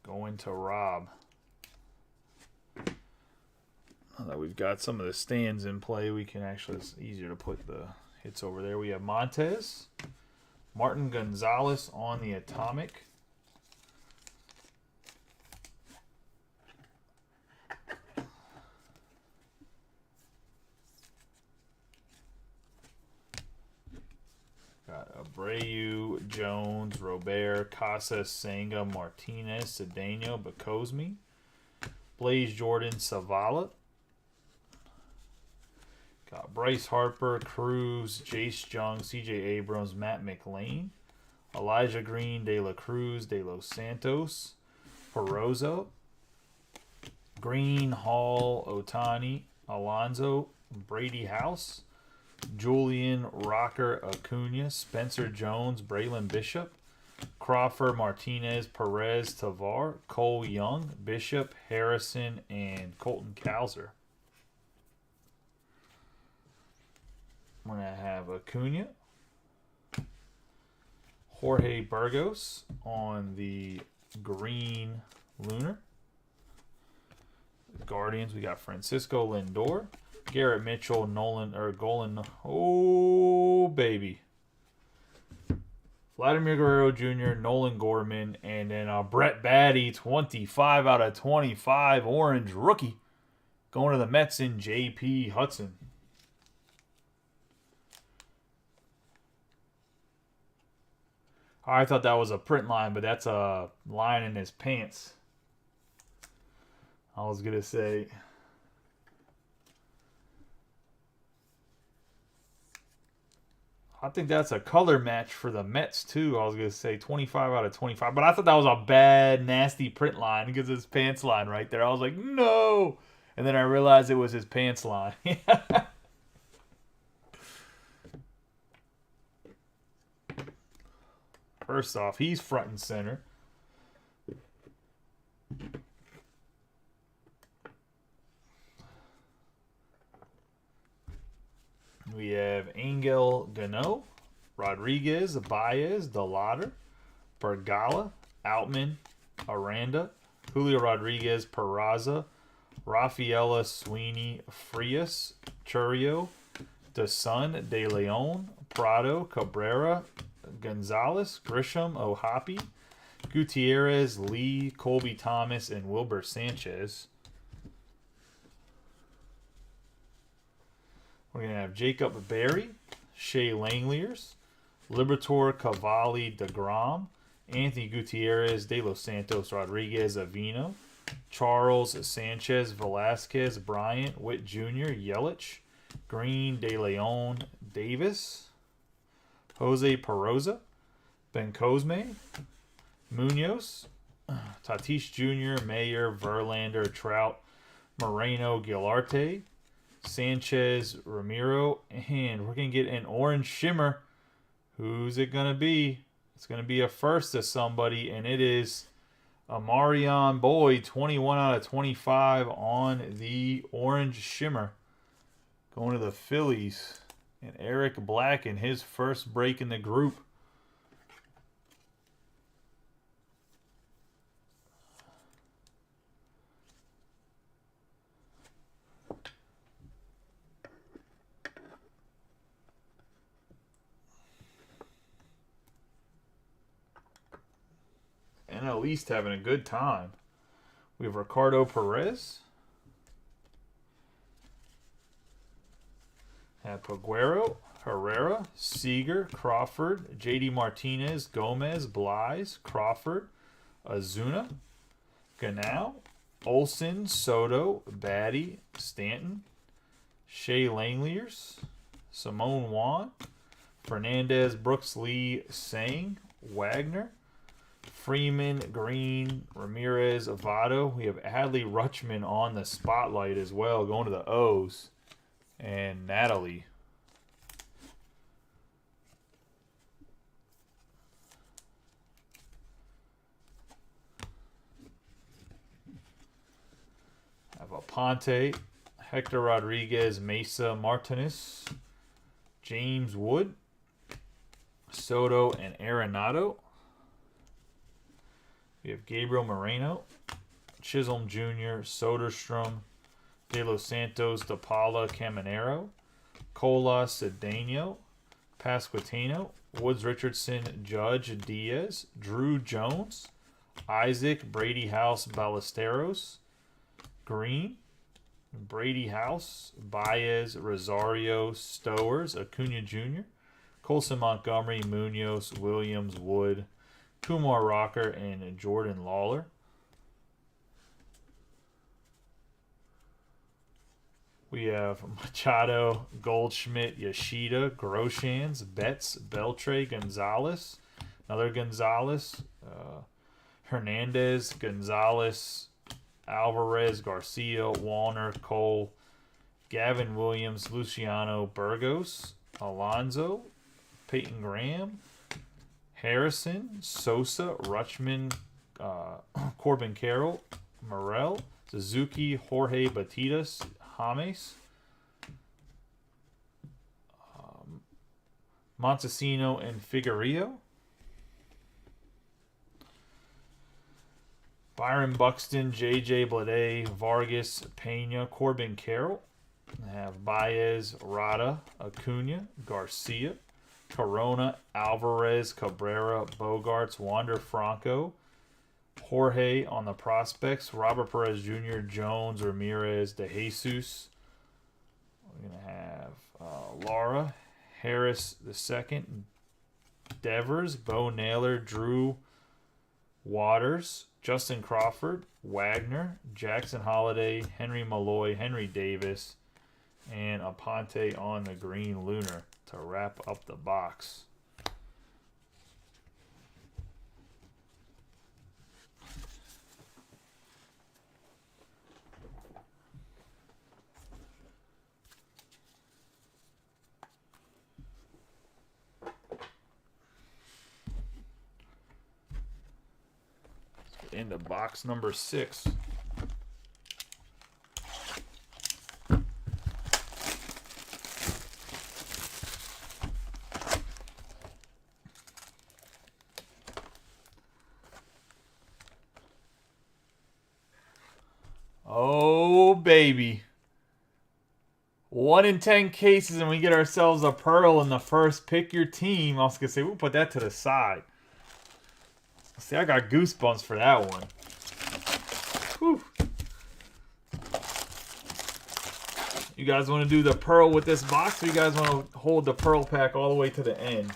Going to Rob. Now that we've got some of the stands in play, we can actually, it's easier to put the hits over there. We have Montez, Martin Gonzalez on the Atomic. Got Abreu, Jones, Robert, Casas, Senga, Martinez, Cedeno, Bacosme, Blaze Jordan, Savala. Got Bryce Harper, Cruz, Jace Jung, CJ Abrams, Matt McLean, Elijah Green, De La Cruz, De Los Santos, Perozo, Green, Hall, Otani, Alonzo, Brady House, Julian, Rocker, Acuna, Spencer Jones, Braylon Bishop, Crawford, Martinez, Perez, Tavar, Cole Young, Bishop, Harrison, and Colton Cowser. We're going to have Acuna, Jorge Burgos on the green Lunar. Guardians, we got Francisco Lindor, Garrett Mitchell, Golan. Oh, baby. Vladimir Guerrero Jr., Nolan Gorman, and then Brett Baty, 25 out of 25, orange rookie. Going to the Mets in J.P. Hudson. I thought that was a print line, but that's a line in his pants. I was going to say. I think that's a color match for the Mets, too. I was going to say 25 out of 25. But I thought that was a bad, nasty print line because his pants line right there. I was like, no. And then I realized it was his pants line. First off, he's front and center. We have Angel Gano, Rodriguez, Baez, Delauder, Bergala, Outman, Aranda, Julio Rodriguez, Peraza, Rafaela, Sweeney, Frias, Churio, DeSun, De Leon, Prado, Cabrera, Gonzalez, Grisham, Ohapi, Gutierrez, Lee, Colby Thomas, and Wilbur Sanchez. We're going to have Jacob Berry, Shea Langeliers, Libertor, Cavalli, DeGrom, Anthony Gutierrez, De Los Santos, Rodriguez, Avino, Charles, Sanchez, Velasquez, Bryant, Witt Jr., Yelich, Green, De Leon, Davis, Jose Peroza, Ben Cosme, Munoz, Tatis Jr., Mayer, Verlander, Trout, Moreno, Gilarte, Sanchez, Ramiro, and we're going to get an orange shimmer. Who's it going to be? It's going to be a first to somebody, and it is Amarion Boyd, 21 out of 25 on the orange shimmer. Going to the Phillies. And Eric Black in his first break in the group. And at least having a good time. We have Ricardo Perez. Have Peguero, Herrera, Seager, Crawford, J.D. Martinez, Gomez, Blyes, Crawford, Azuna, Ganau, Olson, Soto, Batty, Stanton, Shea Langeliers, Simone Juan, Fernandez, Brooks Lee, Sang, Wagner, Freeman, Green, Ramirez, Avado. We have Adley Rutschman on the spotlight as well, going to the O's. And Natalie. Have Aponte, Hector Rodriguez, Mesa Martinez, James Wood, Soto, and Arenado. We have Gabriel Moreno, Chisholm Jr., Soderstrom, De Los Santos, DePaula, Caminero, Cola, Cedeno, Pasquantino, Woods Richardson, Judge, Diaz, Drew Jones, Isaac, Brady House, Ballesteros, Green, Brady House, Baez, Rosario, Stowers, Acuna Jr., Colson Montgomery, Munoz, Williams, Wood, Kumar Rocker, and Jordan Lawler. We have Machado, Goldschmidt, Yoshida, Groshans, Betts, Beltre, Gonzalez, another Gonzalez, Hernandez, Gonzalez, Alvarez, Garcia, Warner, Cole, Gavin Williams, Luciano, Burgos, Alonzo, Peyton Graham, Harrison, Sosa, Rutschman, Corbin Carroll, Morel, Suzuki, Jorge Batidas, James, Montesino, and Figueroa. Byron Buxton, J.J. Bleday, Vargas, Pena, Corbin Carroll. I have Baez, Rada, Acuna, Garcia, Corona, Alvarez, Cabrera, Bogarts, Wander Franco, Jorge on the prospects, Robert Perez Jr., Jones, Ramirez, De Jesus. We're going to have Lara, Harris II, Devers, Bo Naylor, Drew Waters, Justin Crawford, Wagner, Jackson Holiday, Henry Malloy, Henry Davis, and Aponte on the green lunar to wrap up the box. Into box number 6. Oh, baby. 1 in 10 cases, and we get ourselves a pearl in the first. Pick your team. I was going to say, we'll put that to the side. See, I got goosebumps for that one. Whew. You guys want to do the pearl with this box, or you guys want to hold the pearl pack all the way to the end?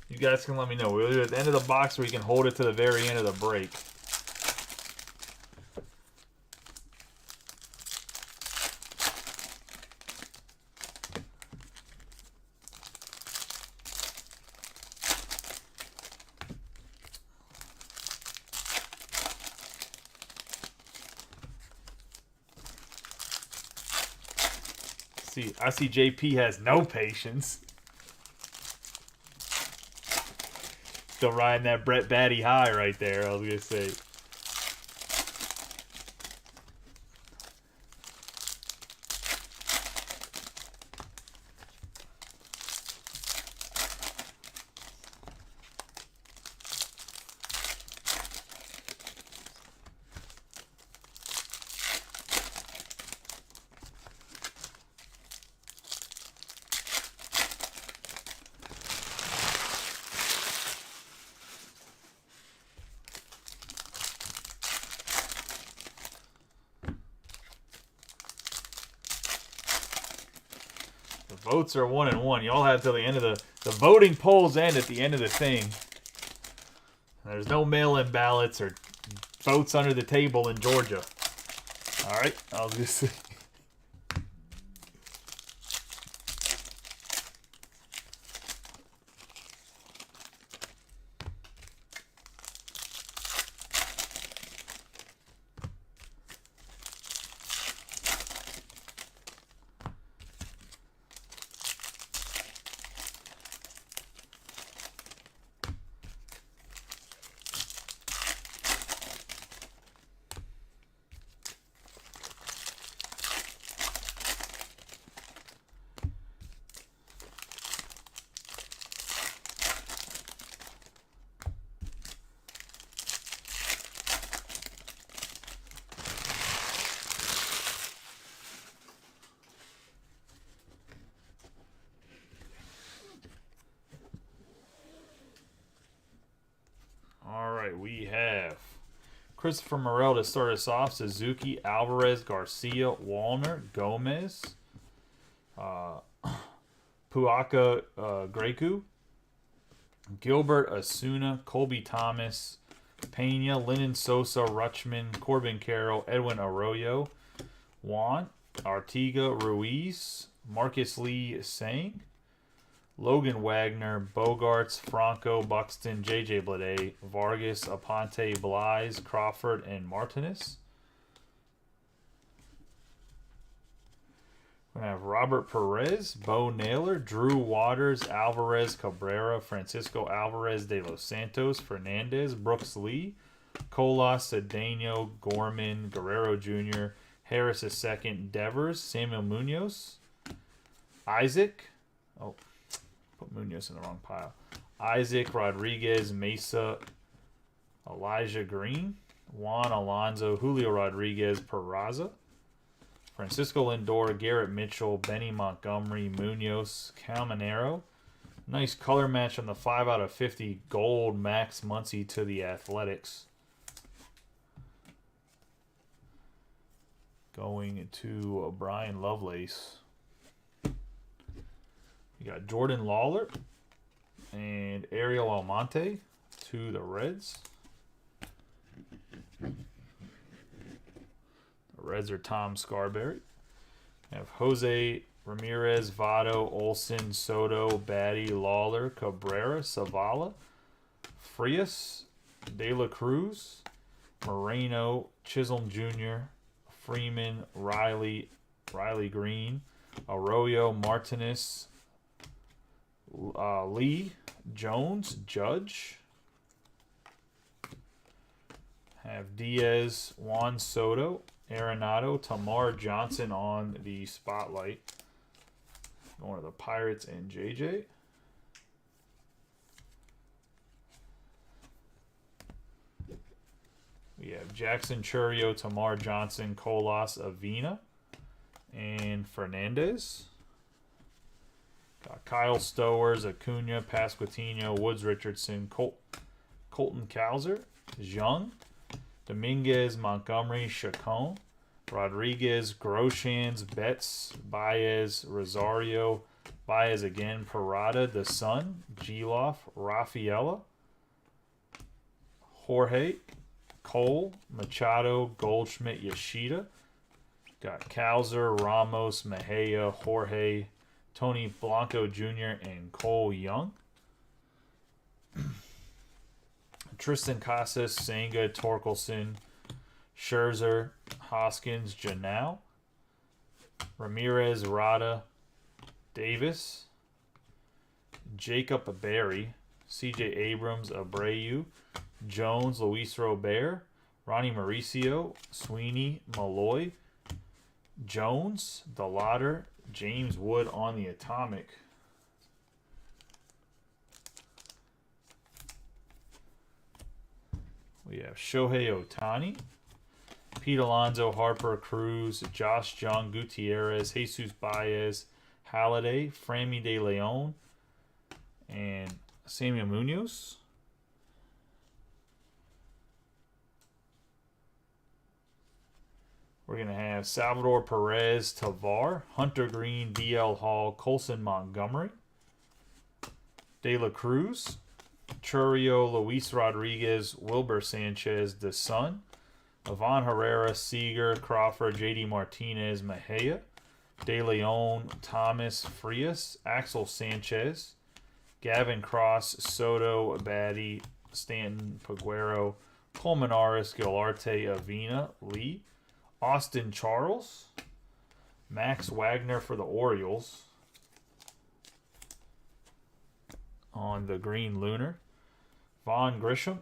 You guys can let me know. We'll do it at the end of the box, or you can hold it to the very end of the break. I see JP has no patience. Still riding that Brett Batty high right there, I was going to say. Votes are 1 and 1. Y'all have till the end of the voting polls end at the end of the thing. There's no mail-in ballots or votes under the table in Georgia. All right, I'll just see. We have Christopher Morel to start us off. Suzuki, Alvarez, Garcia, Wallner, Gomez, Puaka Grecu, Gilbert, Asuna, Colby Thomas, Pena, Lennon Sosa, Rutschman, Corbin Carroll, Edwin Arroyo, Juan, Artiga, Ruiz, Marcus Lee Sang, Logan Wagner, Bogarts, Franco, Buxton, J.J. Bleday, Vargas, Aponte, Blyes, Crawford, and Martinez. We're going to have Robert Perez, Bo Naylor, Drew Waters, Alvarez, Cabrera, Francisco Alvarez de los Santos, Fernandez, Brooks Lee, Colas, Cedeno, Gorman, Guerrero Jr., Harris II, Devers, Samuel Munoz, Isaac. Oh, put Munoz in the wrong pile. Isaac, Rodriguez, Mesa, Elijah Green, Juan Alonso, Julio Rodriguez, Peraza, Francisco Lindor, Garrett Mitchell, Benny Montgomery, Munoz, Calmanero. Nice color match on the 5/50 gold Max Muncy to the Athletics. Going to Brian Lovelace. You got Jordan Lawler and Ariel Almonte to the Reds. The Reds are Tom Scarberry. You have Jose Ramirez, Votto, Olson, Soto, Batty, Lawler, Cabrera, Zavala, Frias, De La Cruz, Moreno, Chisholm Jr., Freeman, Riley Green, Arroyo, Martinez, Lee, Jones, Judge. Have Diaz, Juan Soto, Arenado, Tamar Johnson on the spotlight. Going to the Pirates and JJ. We have Jackson Churio, Tamar Johnson, Colas, Avina, and Fernandez. Got Kyle Stowers, Acuna, Pasquantino, Woods Richardson, Colton Cowser, Young, Dominguez, Montgomery, Chacon, Rodriguez, Groshans, Betts, Baez, Rosario, Baez again, Parada, The Sun, Geloff, Rafaela, Jorge, Cole, Machado, Goldschmidt, Yoshida. Got Cowser, Ramos, Mejia, Jorge, Tony Blanco Jr., and Cole Young. Tristan Casas, Senga, Torkelson, Scherzer, Hoskins, Janau, Ramirez, Rada, Davis, Jacob Berry, C.J. Abrams, Abreu, Jones, Luis Robert, Ronnie Mauricio, Sweeney, Malloy, Jones, DeLauder, James Wood on the atomic. We have Shohei Ohtani, Pete Alonso, Harper, Cruz, Josh Jung, Gutierrez, Jesus Baez, Halladay, Frammy De Leon, and Samuel Munoz. We're going to have Salvador Perez, Tavar, Hunter Green, DL Hall, Colson Montgomery, De La Cruz, Churio, Luis Rodriguez, Wilber Sanchez, The Sun, Ivan Herrera, Seager, Crawford, JD Martinez, Mejia, De Leon, Thomas, Frias, Axel Sanchez, Gavin Cross, Soto, Batty, Stanton, Paguero, Colmenares, Gilarte, Avina, Lee, Austin Charles, Max Wagner for the Orioles on the green lunar, Vaughn Grisham,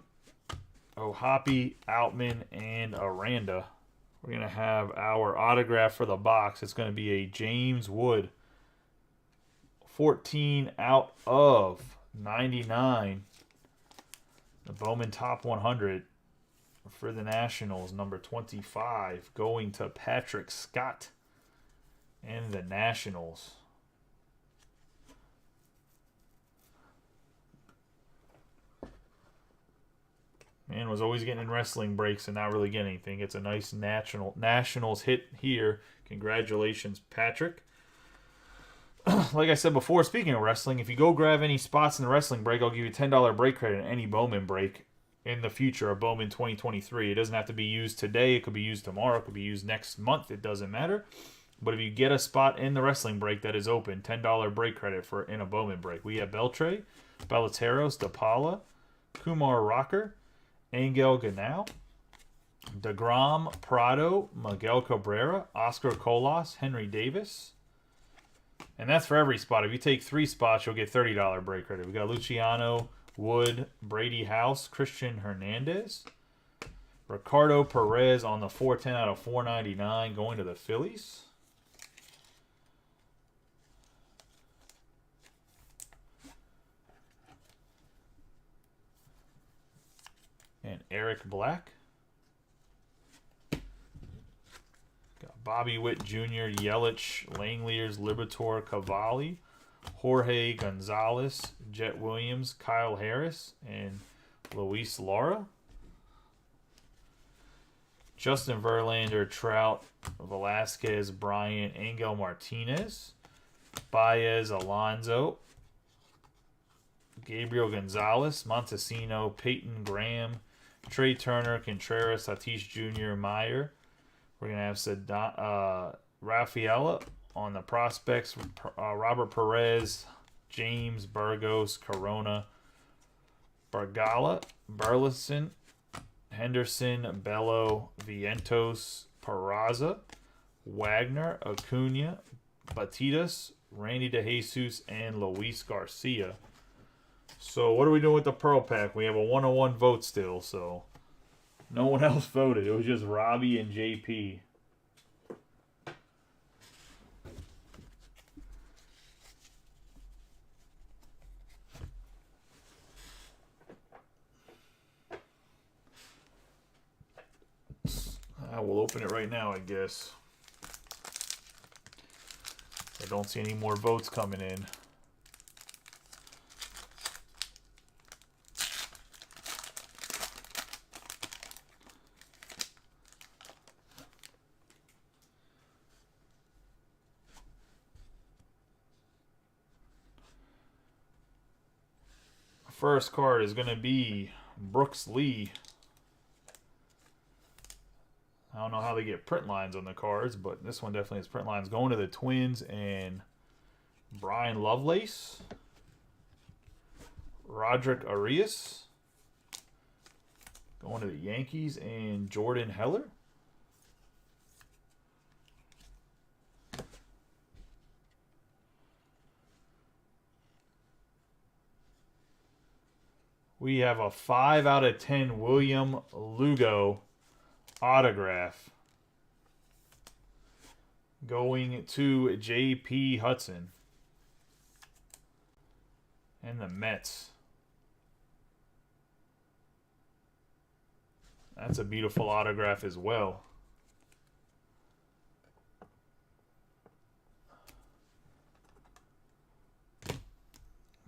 Ohapi, Outman, and Aranda. We're going to have our autograph for the box. It's going to be a James Wood 14 out of 99. The Bowman Top 100 for the Nationals, number 25, going to Patrick Scott and the Nationals. Man was always getting in wrestling breaks and not really getting anything. It's a nice Nationals hit here. Congratulations, Patrick. Like I said before, speaking of wrestling, if you go grab any spots in the wrestling break, I'll give you a $10 break credit in any Bowman break in the future, a Bowman 2023. It doesn't have to be used today. It could be used tomorrow. It could be used next month. It doesn't matter. But if you get a spot in the wrestling break that is open, $10 break credit for in a Bowman break. We have Beltre, Ballesteros, DePaula, Kumar Rocker, Angel Ganal, DeGrom, Prado, Miguel Cabrera, Oscar Colas, Henry Davis. And that's for every spot. If you take 3 spots, you'll get $30 break credit. We got Luciano, Wood, Brady House, Christian Hernandez, Ricardo Perez on the 410 out of 499 going to the Phillies. And Eric Black. Got Bobby Witt Jr., Yelich, Langeliers, Liberatore, Cavalli, Jorge Gonzalez, Jet Williams, Kyle Harris, and Luis Lara. Justin Verlander, Trout, Velasquez, Bryant, Angel Martinez, Baez, Alonso, Gabriel Gonzalez, Montesino, Peyton Graham, Trey Turner, Contreras, Tatis Jr., Meyer. We're going to have Rafaela on the prospects, Robert Perez, James, Burgos, Corona, Bargala, Burleson, Henderson, Bello, Vientos, Peraza, Wagner, Acuna, Batidas, Randy DeJesus, and Luis Garcia. So what are we doing with the Pearl Pack? We have a 101 vote still, so no one else voted. It was just Robbie and JP. We'll open it right now, I guess. I don't see any more votes coming in. First card is going to be Brooks Lee. I don't know how they get print lines on the cards, but this one definitely has print lines. Going to the Twins and Brian Lovelace. Roderick Arias. Going to the Yankees and Jordan Heller. We have a 5 out of 10 William Lugo autograph going to J.P. Hudson and the Mets. That's a beautiful autograph as well.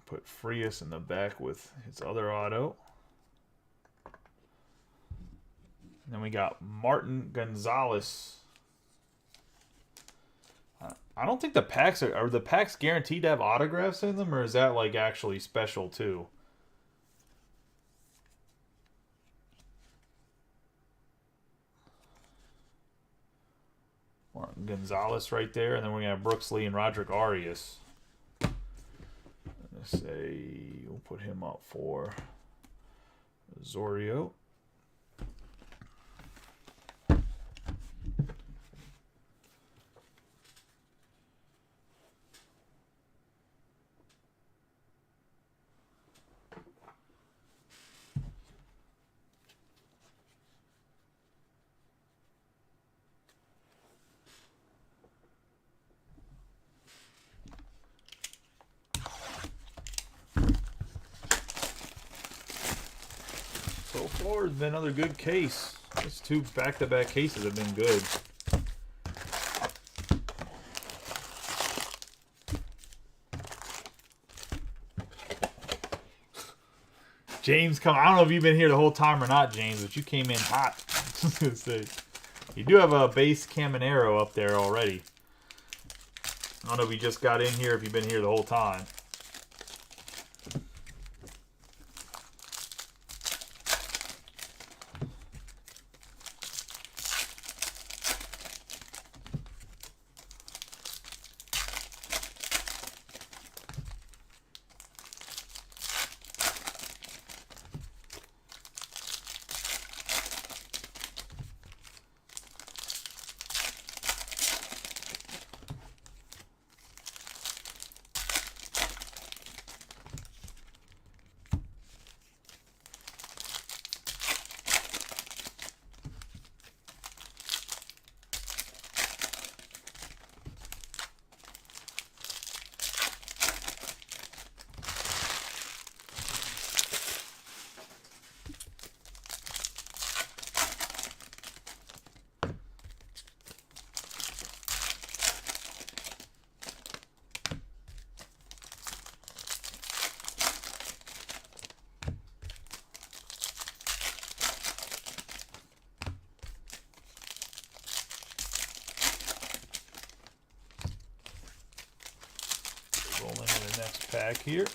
Put Frias in the back with his other auto. And then we got Martin Gonzalez. I don't think the packs are the packs guaranteed to have autographs in them, or is that like actually special too? Martin Gonzalez right there, and then we're gonna have Brooks Lee and Roderick Arias. Let's say we'll put him up for Zorio. So far, it's been another good case. These two back-to-back cases have been good. James, I don't know if you've been here the whole time or not, James, but you came in hot. You do have a base Caminero up there already. I don't know if you just got in here, if you've been here the whole time. pack here.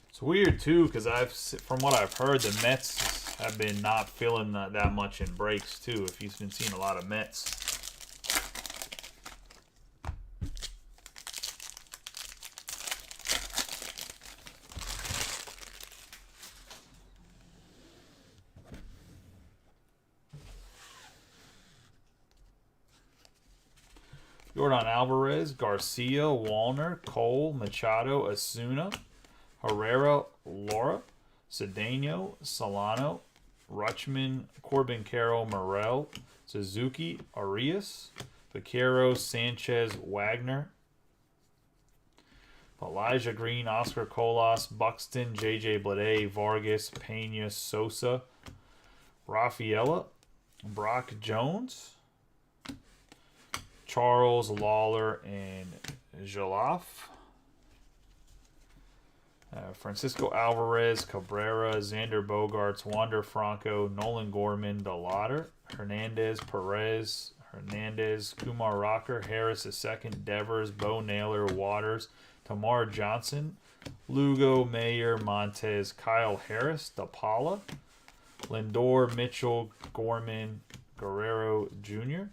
It's weird too, because from what I've heard, the Mets have been not feeling that much in breaks too. If you've been seeing a lot of Mets. Jordan Alvarez, Garcia, Wallner, Cole, Machado, Asuna, Herrera, Laura, Cedeno, Solano, Rutschman, Corbin Carroll, Morel, Suzuki, Arias, Vaquero, Sanchez, Wagner, Elijah Green, Oscar Colas, Buxton, J.J. Bleday, Vargas, Pena, Sosa, Rafaela, Brock Jones, Charles, Lawler, and Jolaf. Francisco Alvarez, Cabrera, Xander Bogaerts, Wander Franco, Nolan Gorman, DeLauder, Hernandez, Perez, Hernandez, Kumar Rocker, Harris II, Devers, Bo Naylor, Waters, Tamar Johnson, Lugo, Mayer, Montez, Kyle Harris, DePaula, Lindor, Mitchell, Gorman, Guerrero Jr.,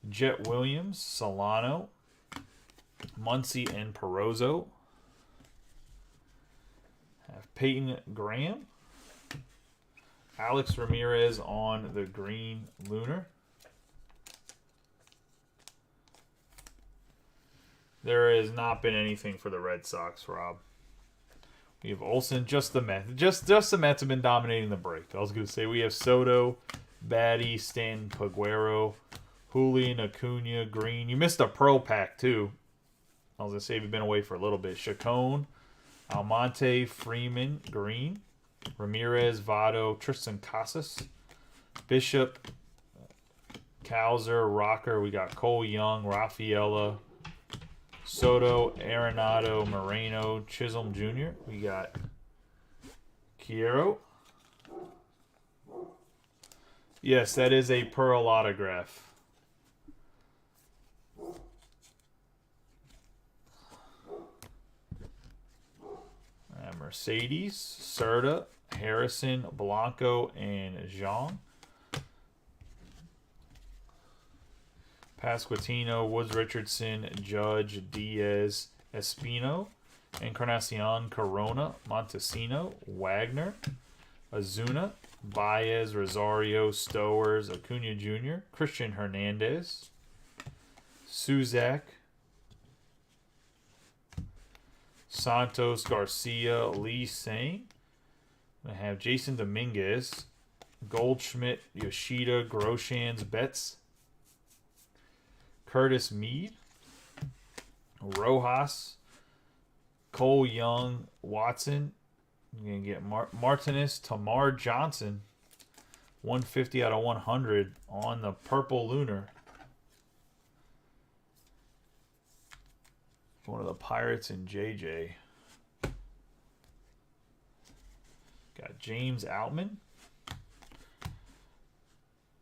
Jet Williams, Solano, Muncy, and Perozzo. Have Peyton Graham, Alex Ramirez on the green lunar. There has not been anything for the Red Sox, Rob. We have Olsen, just the Mets. Just the Mets have been dominating the break. I was going to say we have Soto, Batty, Stanton, Paguero, Julian, Acuna, Green. You missed a Pearl pack, too. I was going to say you've been away for a little bit. Chacon, Almonte, Freeman, Green, Ramirez, Votto, Tristan Casas, Bishop, Cowser, Rocker. We got Cole Young, Rafaela, Soto, Arenado, Moreno, Chisholm Jr. We got Quiero. Yes, that is a Pearl autograph. Mercedes, Serta, Harrison, Blanco, and Zhang. Pasquantino, Woods Richardson, Judge, Diaz, Espino, Encarnacion, Corona, Montesino, Wagner, Azuna, Baez, Rosario, Stowers, Acuna Jr., Christian Hernandez, Suzak, Santos, Garcia, Lee Sang. I have Jason Dominguez, Goldschmidt, Yoshida, Groshans, Betts, Curtis Mead, Rojas, Cole Young, Watson. You're going to get Martinez, Tamar Johnson, 150 out of 100 on the purple lunar. One of the Pirates and JJ. Got James Outman,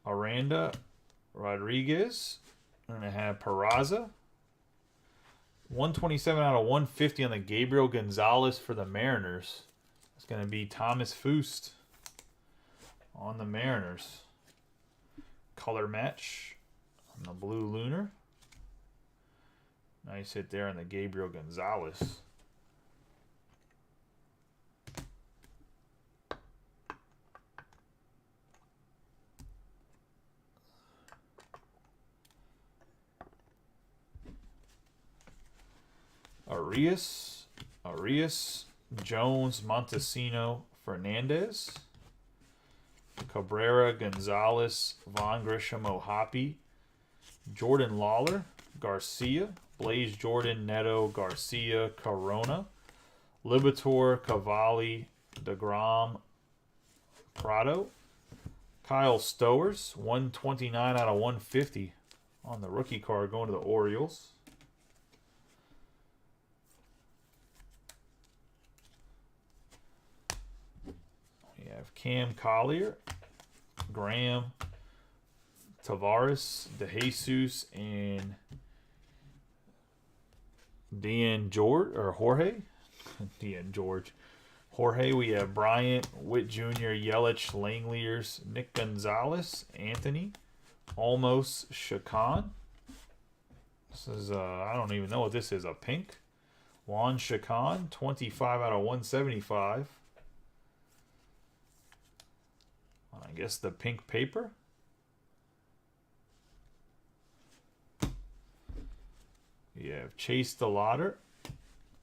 Aranda, Rodriguez. We're going to have Peraza. 127 out of 150 on the Gabriel Gonzalez for the Mariners. It's going to be Thomas Fust on the Mariners. Color match on the blue lunar. Nice hit there on the Gabriel Gonzalez. Arias, Jones, Montesino, Fernandez, Cabrera, Gonzalez, Von Grisham, O'Hoppe, Jordan Lawler, Garcia, Blaze Jordan, Neto, Garcia, Corona, Libator, Cavalli, DeGrom, Prado, Kyle Stowers, 129 out of 150 on the rookie card going to the Orioles. have Cam Collier, Graham, Tavares, DeJesus, and Jorge. Jorge, we have Bryant, Witt Jr., Yelich, Langeliers, Nick Gonzalez, Anthony, Almost Chacon. This is, I don't even know what this is, a pink. Juan Chacon, 25 out of 175. I guess the pink paper. You have Chase DeLauder,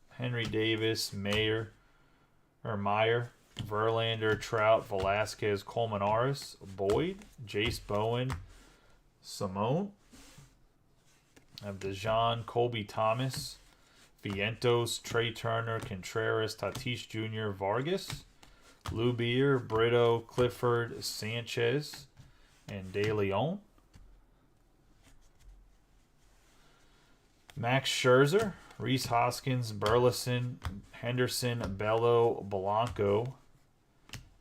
Henry Davis, Meyer, Verlander, Trout, Velasquez, Colmenares, Boyd, Jace Bowen, Simone. I have DeJean, Colby Thomas, Vientos, Trey Turner, Contreras, Tatis Jr., Vargas, Lou Beer, Brito, Clifford, Sanchez, and De Leon. Max Scherzer, Rhys Hoskins, Burleson, Henderson, Bello, Blanco,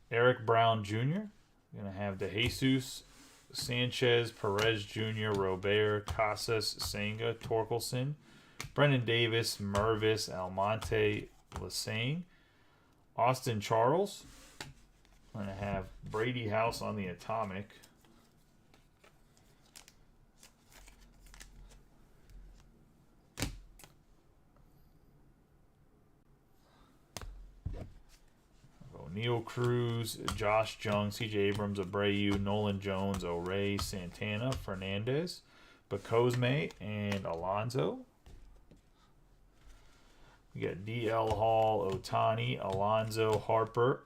Eric Brown Jr. Going to have DeJesus, Sanchez, Perez Jr., Robert, Casas, Senga, Torkelson, Brendan Davis, Mervis, Almonte, Lassane, Austin Charles. I'm going to have Brady House on the Atomic. Neil Cruz, Josh Jung, C.J. Abrams, Abreu, Nolan Jones, O'Ray, Santana, Fernandez, Bacosme, and Alonso. We got D.L. Hall, Otani, Alonso, Harper,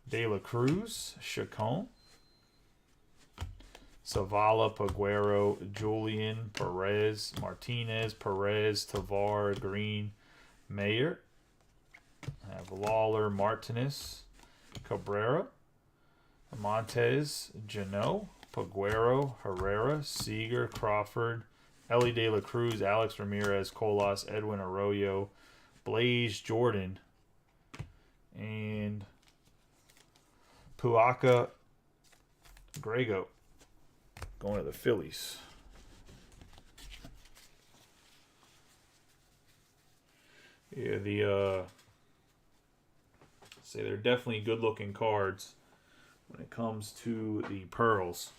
De La Cruz, Chacon, Zavala, Paguero, Julian, Perez, Martinez, Perez, Tavar, Green, Mayer. I have Lawler, Martinez, Cabrera, Montez, Janot, Paguero, Herrera, Seager, Crawford, Ellie De La Cruz, Alex Ramirez, Colas, Edwin Arroyo, Blaze Jordan, and Puaka Grego going to the Phillies. Yeah, say they're definitely good-looking cards when it comes to the pearls.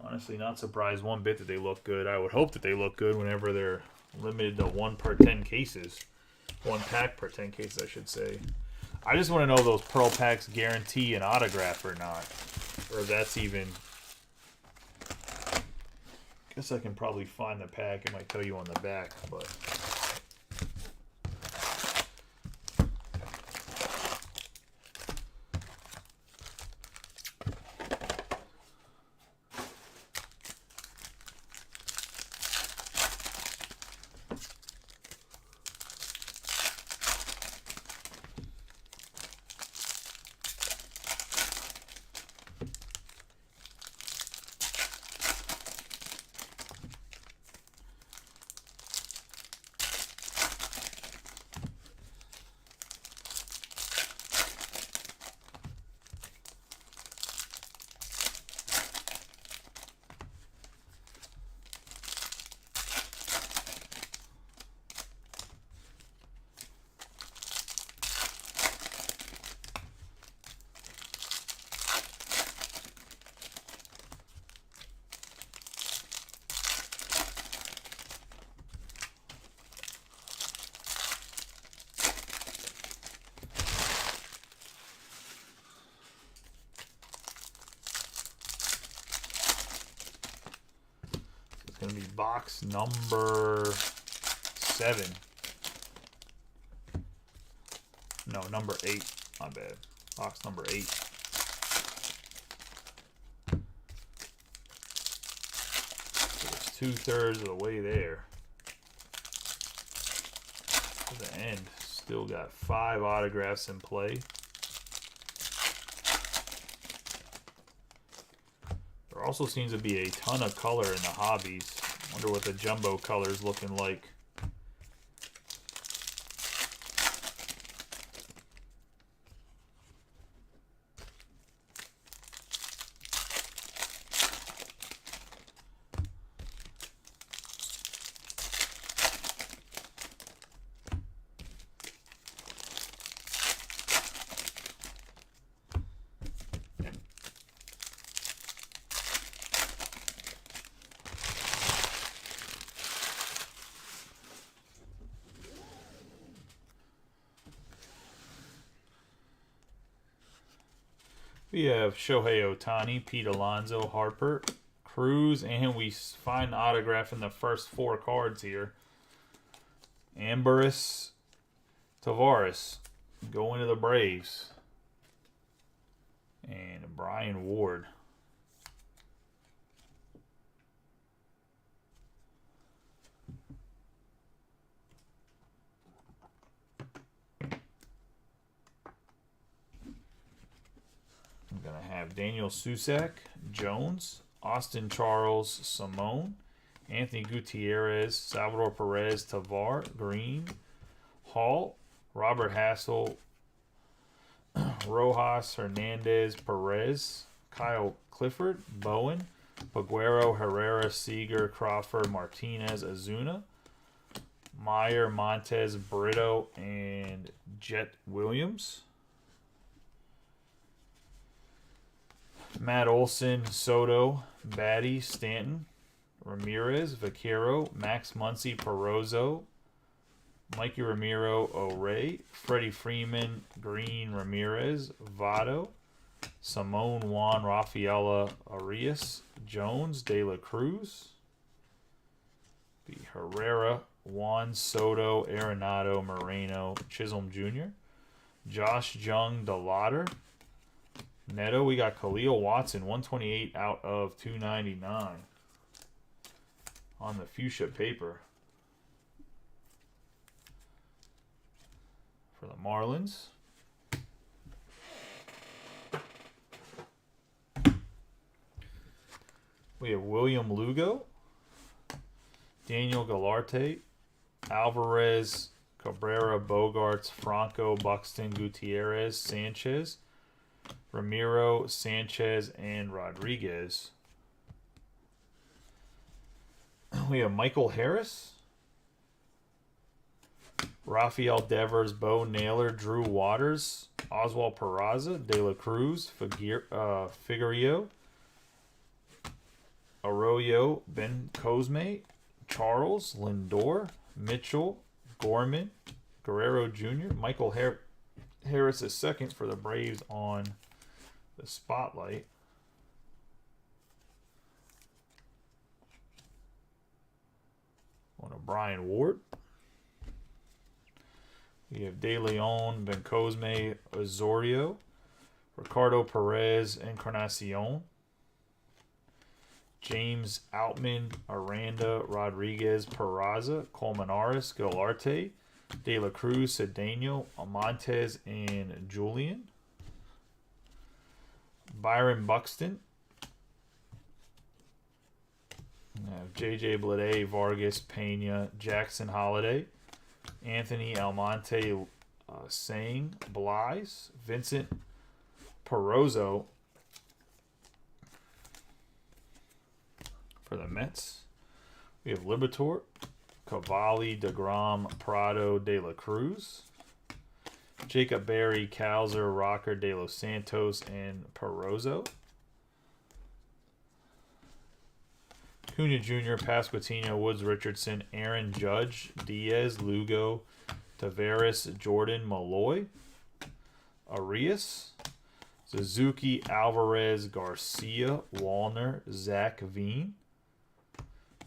Honestly, not surprised one bit that they look good. I would hope that they look good whenever they're limited to 1 per 10 cases. 1 pack per 10 cases, I should say. I just want to know if those pearl packs guarantee an autograph or not. Or if that's even... I guess I can probably find the pack. It might tell you on the back, but... Going to be box number 7. No, number 8. My bad. Box number 8. So it's 2/3 of the way there. To the end. Still got 5 autographs in play. There also seems to be a ton of color in the hobbies. Wonder what the jumbo color is looking like. We have Shohei Ohtani, Pete Alonso, Harper, Cruz, and we find the autograph in the first 4 cards here. Amberis Tavares going to the Braves. And Brian Ward. I'm going to have Daniel Susak, Jones, Austin Charles, Simone, Anthony Gutierrez, Salvador Perez, Tavar, Green, Hall, Robert Hassel, Rojas, Hernandez, Perez, Kyle Clifford, Bowen, Paguero, Herrera, Seager, Crawford, Martinez, Azuna, Meyer, Montez, Brito, and Jet Williams. Matt Olson, Soto, Batty, Stanton, Ramirez, Vaquero, Max Muncy, Perozzo, Mikey Ramiro, O'Ray, Freddie Freeman, Green, Ramirez, Votto, Simone, Juan, Rafaela, Arias, Jones, De La Cruz, the Herrera, Juan, Soto, Arenado, Moreno, Chisholm Jr., Josh Jung, DeLauder, Neto. We got Khalil Watson, 128 out of 299 on the fuchsia paper. For the Marlins. We have William Lugo, Daniel Galarte, Alvarez, Cabrera, Bogarts, Franco, Buxton, Gutierrez, Sanchez, Ramiro, Sanchez, and Rodriguez. We have Michael Harris, Rafael Devers, Bo Naylor, Drew Waters, Oswald Peraza, De La Cruz, Figueroa, Arroyo, Ben Cosme, Charles, Lindor, Mitchell, Gorman, Guerrero Jr., Michael Harris is second for the Braves on the spotlight. On a Brian Ward. We have De Leon, Ben Cosme, Osorio, Ricardo Perez, Encarnacion, James Outman, Aranda, Rodriguez, Peraza, Colmenares, Galarte, De La Cruz, Cedeno, Montes, and Julian. Byron Buxton. We have JJ Bleday, Vargas, Pena, Jackson Holiday, Anthony Almonte, Sang, Blyes, Vincent Perozzo for the Mets. We have Liberatore, Cavalli, DeGrom, Prado, De La Cruz, Jacob Berry, Calzer, Rocker, De Los Santos, and Perozzo. Cunha Jr., Pasquantino, Woods, Richardson, Aaron Judge, Diaz, Lugo, Tavares, Jordan, Malloy, Arias, Suzuki, Alvarez, Garcia, Wallner, Zach Veen.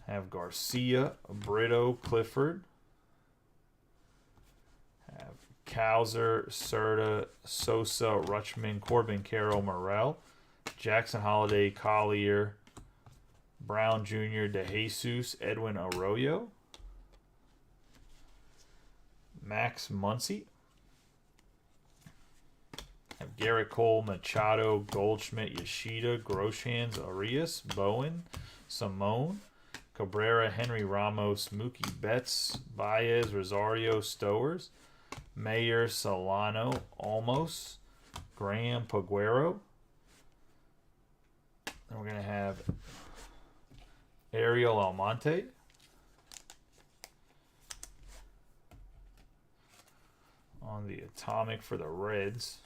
Have Garcia, Brito, Clifford. Have Calzer, Serta, Sosa, Rutschman, Corbin Carroll, Morel, Jackson Holiday, Collier, Brown Jr., DeJesus, Edwin Arroyo, Max Muncy. Have Garrett Cole, Machado, Goldschmidt, Yoshida, Groshans, Arias, Bowen, Simone, Cabrera, Henry Ramos, Mookie Betts, Baez, Rosario, Stowers, Mayer, Solano, Olmos, Graham, Paguero. And we're going to have Ariel Almonte. On the atomic for the Reds.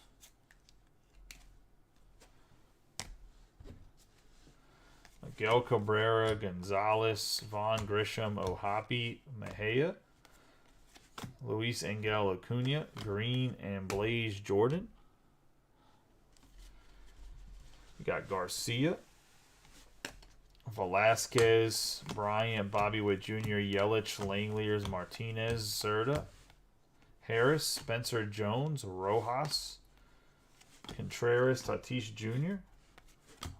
Miguel Cabrera, Gonzalez, Vaughn Grisham, Ohapi, Mejia, Luis Angel Acuna, Green, and Blaze Jordan. We got Garcia, Velasquez, Bryant, Bobby Witt Jr., Yelich, Langeliers, Martinez, Cerda, Harris, Spencer Jones, Rojas, Contreras, Tatis Jr.,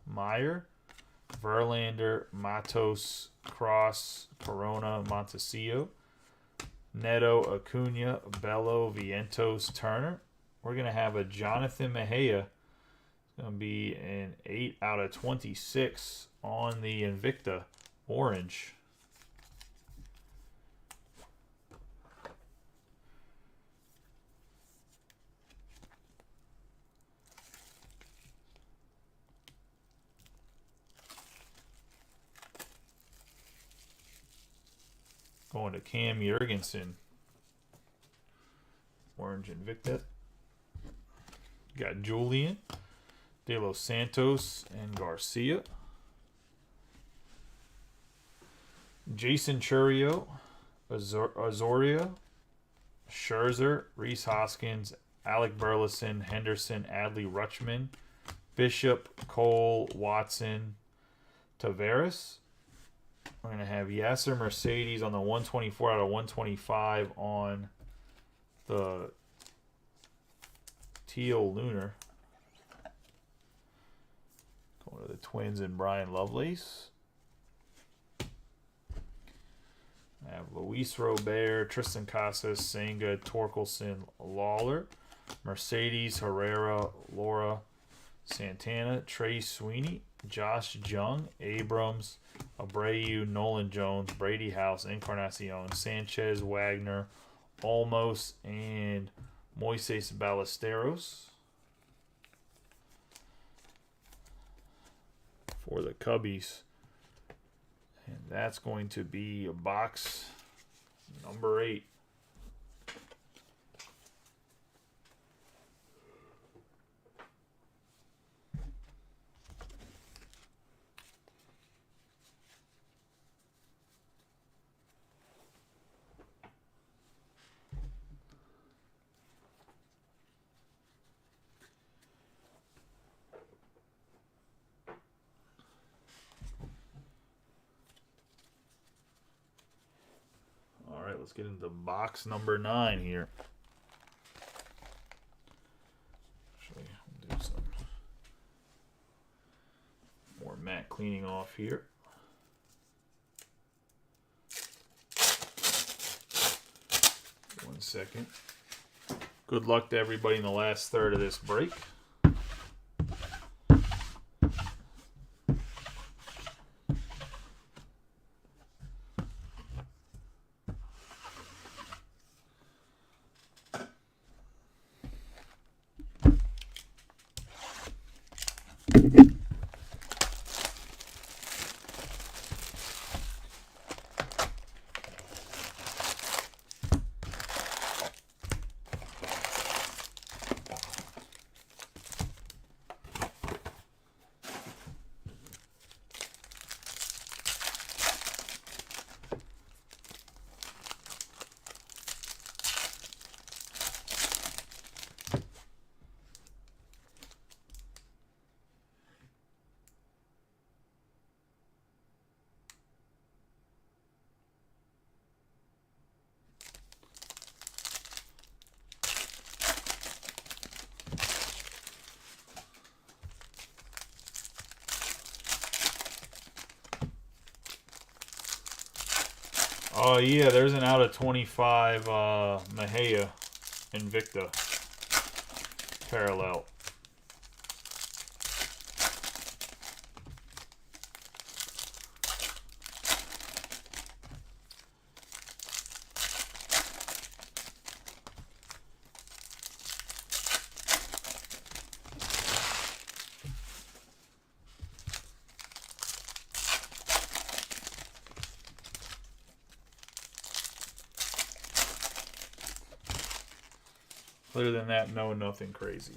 Meyer, Verlander, Matos, Cross, Corona, Montesillo, Neto, Acuna, Bello, Vientos, Turner. We're going to have a Jonathan Mejia. It's going to be an 8 out of 26 on the Invicta Orange. Going to Cam Jurgensen. Orange Invicta. Got Julian, De Los Santos, and Garcia. Jason Chourio, Azoria, Scherzer, Rhys Hoskins, Alec Burleson, Henderson, Adley Rutschman, Bishop, Cole, Watson, Taveras. We're going to have Yasser Mercedes on the 124 out of 125 on the Teal Lunar. Going to the Twins and Brian Lovelace. I have Luis Robert, Tristan Casas, Senga, Torkelson, Lawler, Mercedes, Herrera, Laura, Santana, Trey Sweeney, Josh Jung, Abrams, Abreu, Nolan Jones, Brady House, Encarnacion, Sanchez, Wagner, Olmos, and Moises Ballesteros. For the Cubbies. And that's going to be box number 8. Let's get into box number 9 here. Actually, I'll do some more matte cleaning off here. One second. Good luck to everybody in the last third of this break. Oh, yeah, there's an out of 25 Mejia Invicta parallel. Other than that, no, nothing crazy.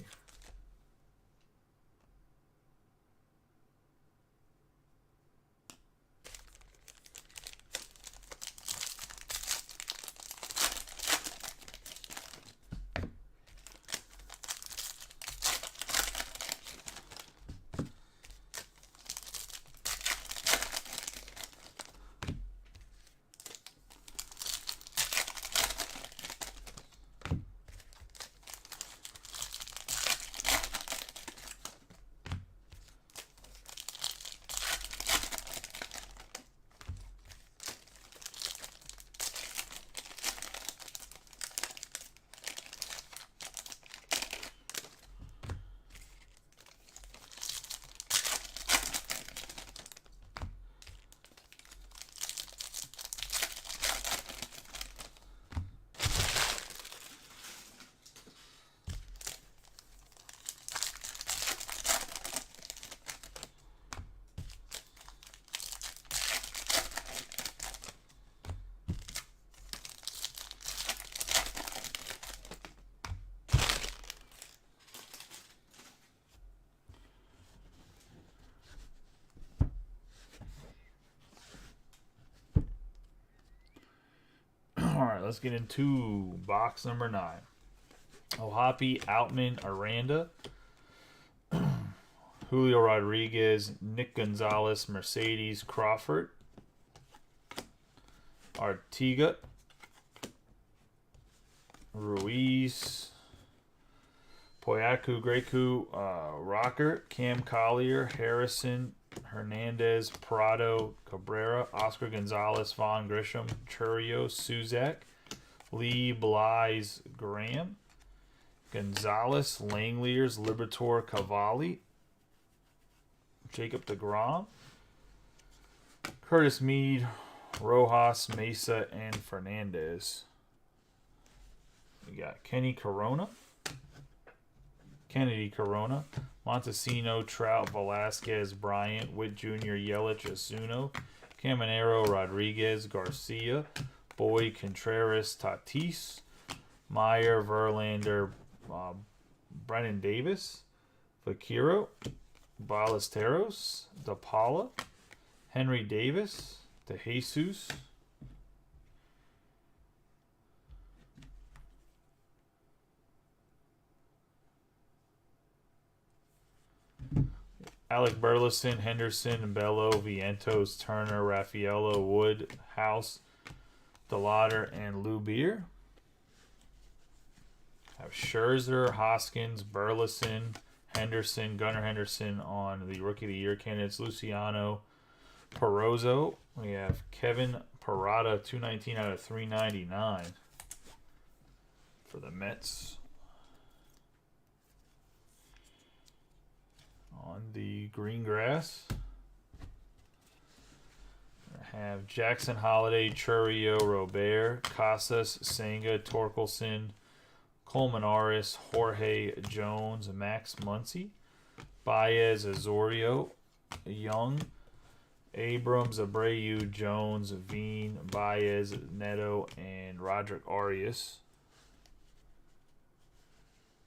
right, let's get into box number 9. Ohapi, Outman, Aranda, Julio Rodriguez, Nick Gonzalez, Mercedes, Crawford, Artiga, Ruiz, Poyaku, Greku, Rocker, Cam Collier, Harrison, Hernandez, Prado, Cabrera, Oscar Gonzalez, Vaughn Grisham, Churio, Suzak, Lee, Blyes, Graham, Gonzalez, Langeliers, Libertor, Cavalli, Jacob deGrom, Curtis Mead, Rojas, Mesa, and Fernandez. We got Kennedy Corona, Montesino, Trout, Velasquez, Bryant, Witt Jr., Yelich, Asuno, Caminero, Rodriguez, Garcia, Boyd, Contreras, Tatis, Meyer, Verlander, Brennan Davis, Vaquero, Ballesteros, DePaula, Henry Davis, DeJesus, Alec Burleson, Henderson, Bello, Vientos, Turner, Raffaello, Wood, House, DeLauder, and Lou Beer. Have Scherzer, Hoskins, Burleson, Henderson, Gunnar Henderson on the Rookie of the Year candidates, Luciano, Perozzo. We have Kevin Parada, 219 out of 399 for the Mets. On the green grass, I have Jackson Holiday, Churio, Robert, Casas, Senga, Torkelson, Colmenares, Jorge Jones, Max Muncy, Baez, Azorio, Young, Abrams, Abreu, Jones, Veen, Baez, Neto, and Roderick Arias.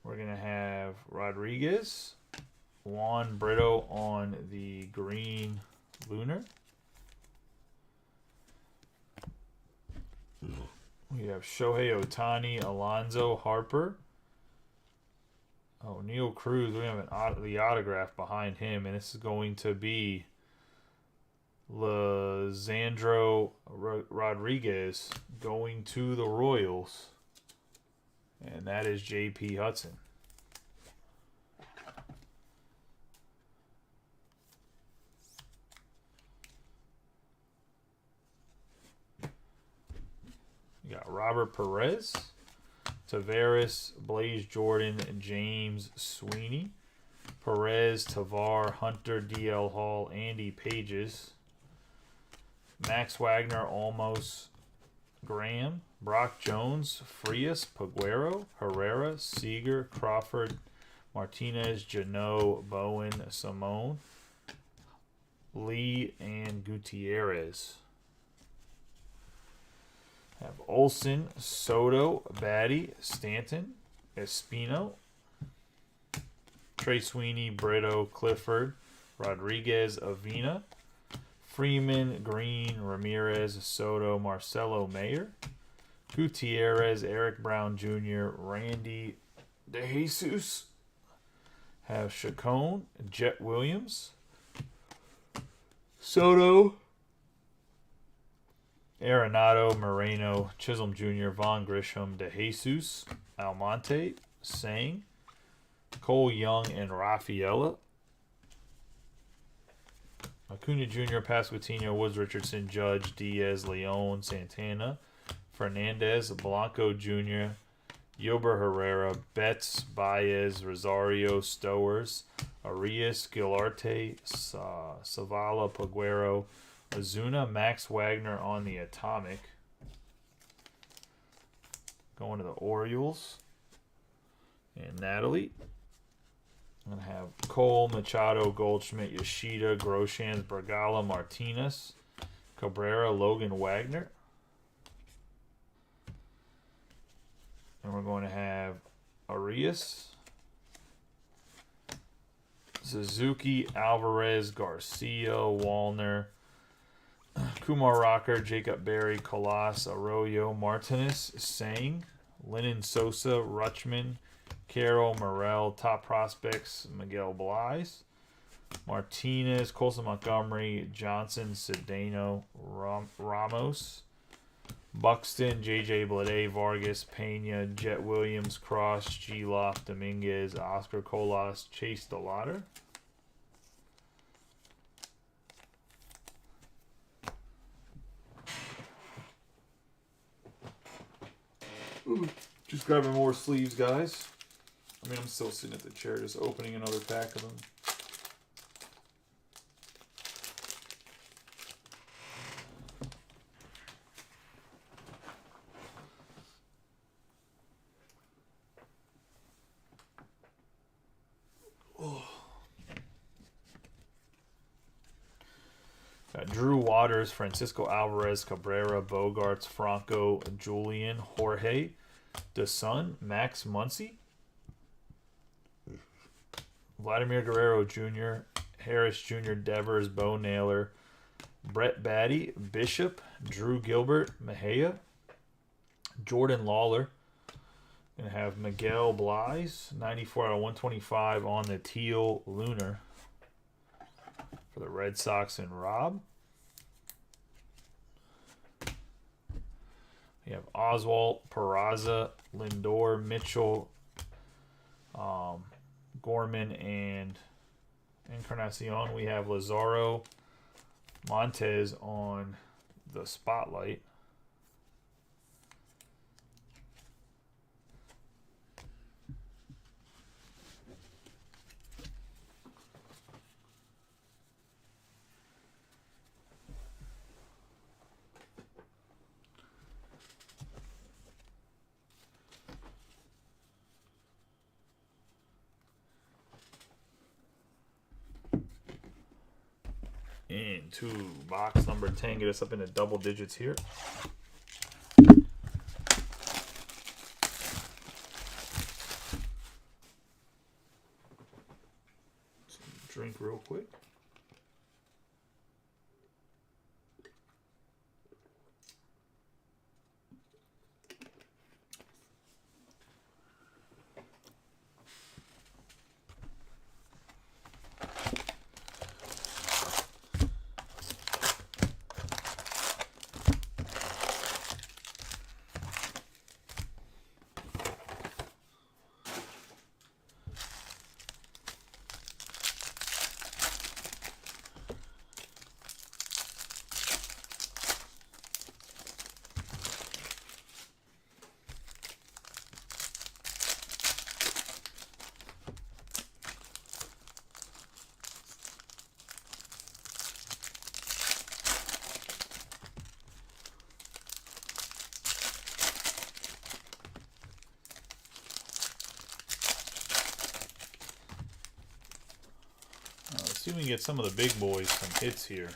We're going to have Rodriguez, Juan Brito on the green lunar. We have Shohei Ohtani, Alonso, Harper. Oh, Neil Cruz. We have the autograph behind him, and this is going to be Lisandro Rodriguez going to the Royals, and that is J.P. Hudson. You got Robert Perez, Taveras, Blaze Jordan, James Sweeney, Perez, Tavar, Hunter, D.L. Hall, Andy Pages, Max Wagner, Olmos, Graham, Brock Jones, Frias, Paguero, Herrera, Seager, Crawford, Martinez, Jano, Bowen, Simone, Lee, and Gutierrez. Have Olson, Soto, Batty, Stanton, Espino, Trey Sweeney, Brito, Clifford, Rodriguez, Avina, Freeman, Green, Ramirez, Soto, Marcelo Mayer, Gutierrez, Eric Brown Jr., Randy DeJesus. Have Chacon, Jet Williams, Soto, Arenado, Moreno, Chisholm Jr., Vaughn Grisham, DeJesus, Almonte, Sang, Cole Young, and Rafaela. Acuna Jr., Pasquantino, Woods Richardson, Judge, Diaz, Leon, Santana, Fernandez, Blanco Jr., Yober Herrera, Betts, Baez, Rosario, Stowers, Arias, Gilarte, Savala, Paguero, Azuna, Max Wagner on the Atomic. Going to the Orioles. And Natalie. I'm going to have Cole, Machado, Goldschmidt, Yoshida, Groshans, Bergala, Martinez, Cabrera, Logan Wagner. And we're going to have Arias, Suzuki, Alvarez, Garcia, Wallner, Kumar Rocker, Jacob Berry, Colas, Arroyo, Martinez, Sang, Lennon Sosa, Rutschman, Carroll, Morel, top prospects, Miguel Blais, Martinez, Colson Montgomery, Johnson, Cedeno, Ramos, Buxton, J.J. Blade, Vargas, Pena, Jet Williams, Cross, G-Loft, Dominguez, Oscar Colas, Chase DeLauder. Ooh, just grabbing more sleeves, guys. I mean, I'm still sitting at the chair just opening another pack of them. Got Drew Waters, Francisco Alvarez, Cabrera, Bogarts, Franco, Julian, Jorge, DeSun, Max Muncy, Vladimir Guerrero Jr., Harris Jr., Devers, Bo Naylor, Brett Batty, Bishop, Drew Gilbert, Mejia, Jordan Lawler. Gonna have Miguel Blais, 94 out of 125 on the teal lunar for the Red Sox and Rob. We have Oswalt, Peraza, Lindor, Mitchell, Gorman, and Encarnacion. We have Lazaro, Montez on the spotlight. Into box number 10. Get us up into double digits here. Drink real quick. Let's see if we can get some of the big boys some hits here.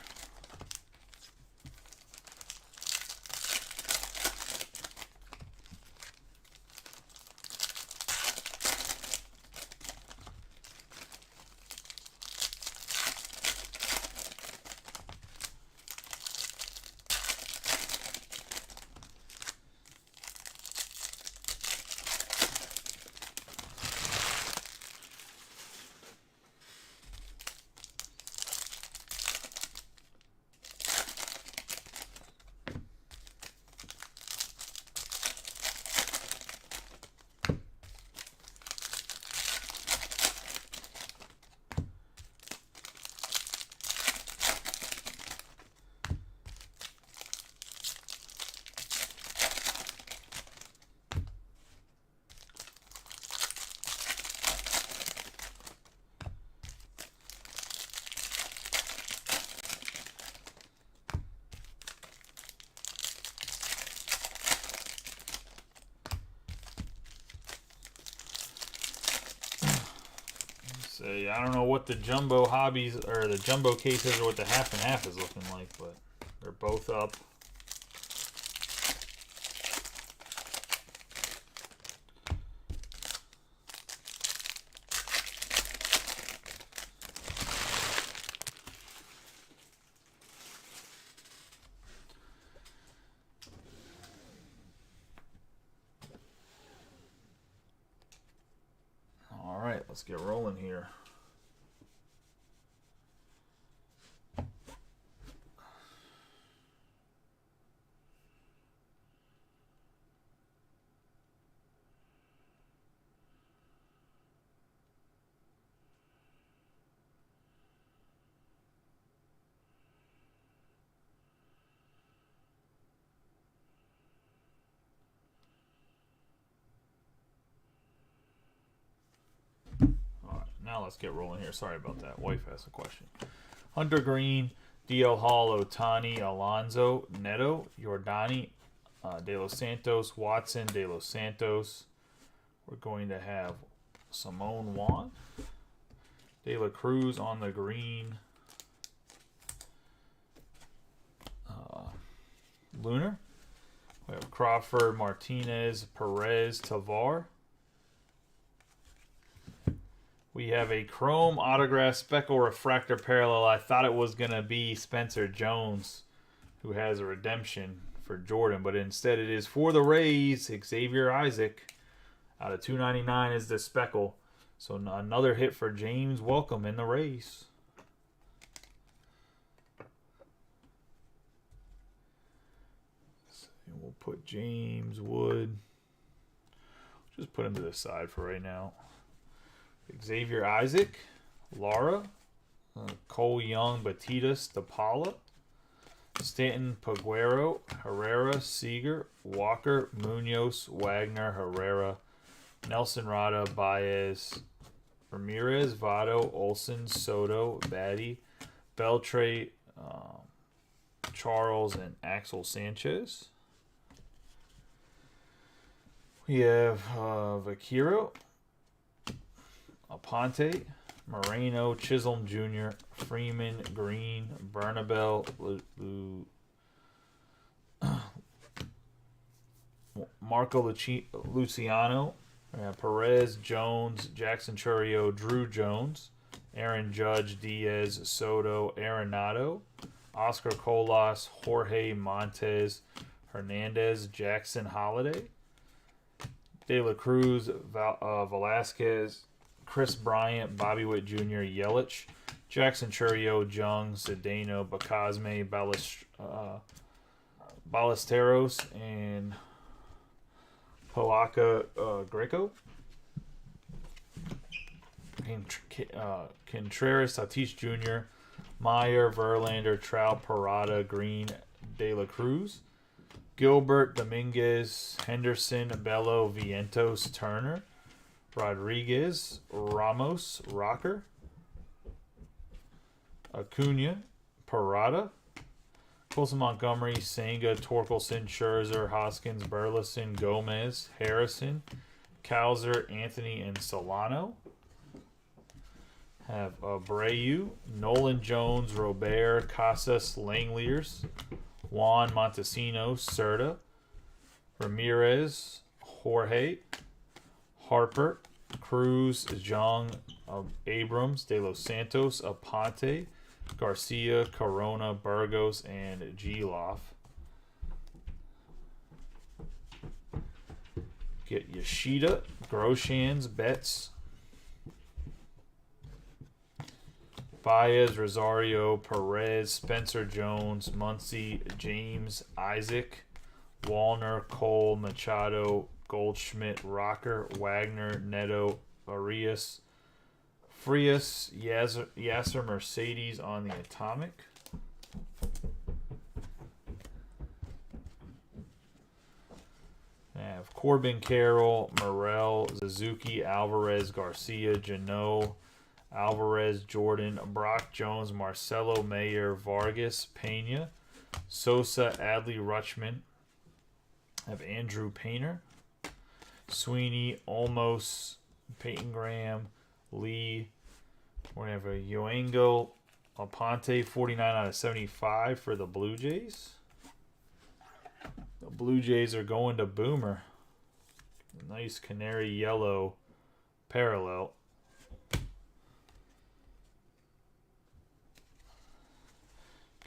I don't know what the jumbo hobbies or the jumbo cases or what the half and half is looking like, but they're both up. Let's get rolling here. Now let's get rolling here. Sorry about that. Wife asked a question. Hunter Green, D.L. Hall, Otani, Alonso, Neto, Jordani, De Los Santos, Watson, De Los Santos. We're going to have Simone Juan, De La Cruz on the green, Lunar. We have Crawford, Martinez, Perez, Tavar. We have a chrome autograph speckle refractor parallel. I thought it was going to be Spencer Jones, who has a redemption for Jordan, but instead it is for the Rays. Xavier Isaac out of 299 is the speckle. So another hit for James Welcome in the Rays. And we'll put James Wood. Just put him to the side for right now. Xavier Isaac, Lara, Cole Young, Batitas, DePaula, Stanton, Paguero, Herrera, Seager, Walker, Munoz, Wagner, Herrera, Nelson Rada, Baez, Ramirez, Votto, Olsen, Soto, Batty, Beltre, Charles, and Axel Sanchez. We have Vaquero, Aponte, Moreno, Chisholm Jr., Freeman, Green, Bernabel, Marco Luciano, Perez, Jones, Jackson Churio, Drew Jones, Aaron Judge, Diaz, Soto, Arenado, Oscar Colas, Jorge Montez, Hernandez, Jackson Holiday, De La Cruz, Velasquez, Chris Bryant, Bobby Witt Jr., Yelich, Jackson Churio, Jung, Cedeno, Bacasme, Ballesteros, and Poaka Greco. Contreras, Tatis Jr., Meyer, Verlander, Trout, Parada, Green, De La Cruz, Gilbert, Dominguez, Henderson, Bello, Vientos, Turner, Rodriguez, Ramos, Rocker, Acuna, Parada, Colson Montgomery, Senga, Torkelson, Scherzer, Hoskins, Burleson, Gomez, Harrison, Kowser, Anthony, and Solano. Have Abreu, Nolan Jones, Robert, Casas, Langeliers, Juan Montesino, Serta, Ramirez, Jorge, Harper, Cruz, Jung, Abrams, De Los Santos, Aponte, Garcia, Corona, Burgos, and Geloff. Get Yoshida, Groshans, Betts, Baez, Rosario, Perez, Spencer Jones, Muncy, James, Isaac, Wallner, Cole, Machado, Goldschmidt, Rocker, Wagner, Neto, Arias, Frias, Yasser Mercedes on the Atomic. I have Corbin Carroll, Morel, Suzuki, Alvarez, Garcia, Jano, Alvarez, Jordan, Brock Jones, Marcelo Mayer, Vargas, Pena, Sosa, Adley Rutschman. I have Andrew Painter, Sweeney, Olmos, Peyton Graham, Lee. We're going to have a Yoango, Aponte, 49 out of 75 for the Blue Jays. The Blue Jays are going to Boomer. Nice canary yellow parallel.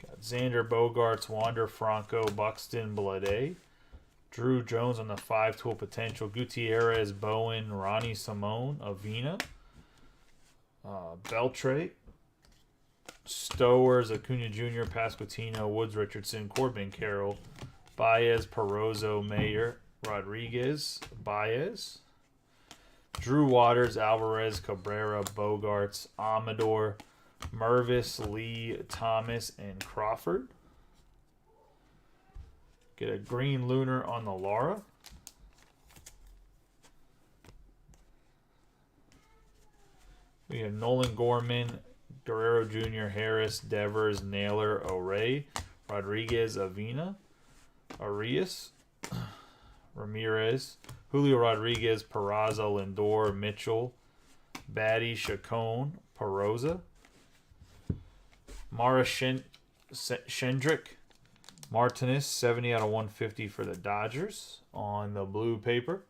Got Xander Bogaerts, Wander Franco, Buxton, Blade. Drew Jones on the 5-tool potential. Gutierrez, Bowen, Ronnie Simone, Avina. Beltray, Stowers, Acuna Jr., Pasquantino, Woods, Richardson, Corbin, Carroll, Baez, Perozzo, Mayer, Rodriguez, Baez, Drew Waters, Alvarez, Cabrera, Bogarts, Amador, Mervis, Lee, Thomas, and Crawford. Get a green lunar on the Lara. We have Nolan Gorman, Guerrero Jr., Harris, Devers, Naylor, O'Ray, Rodriguez, Avina, Arias, Ramirez, Julio Rodriguez, Peraza, Lindor, Mitchell, Batty, Chacon, Peroza, Mara Shendrick, Martinez, 70 out of 150 for the Dodgers on the blue paper.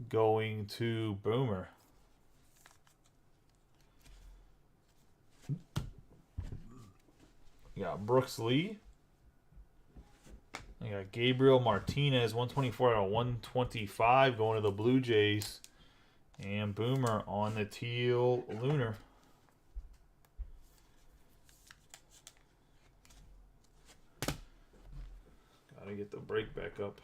Going to Boomer. You got Brooks Lee. You got Gabriel Martinez, 124 out of 125 going to the Blue Jays. And Boomer on the teal lunar. Gotta get the break back up.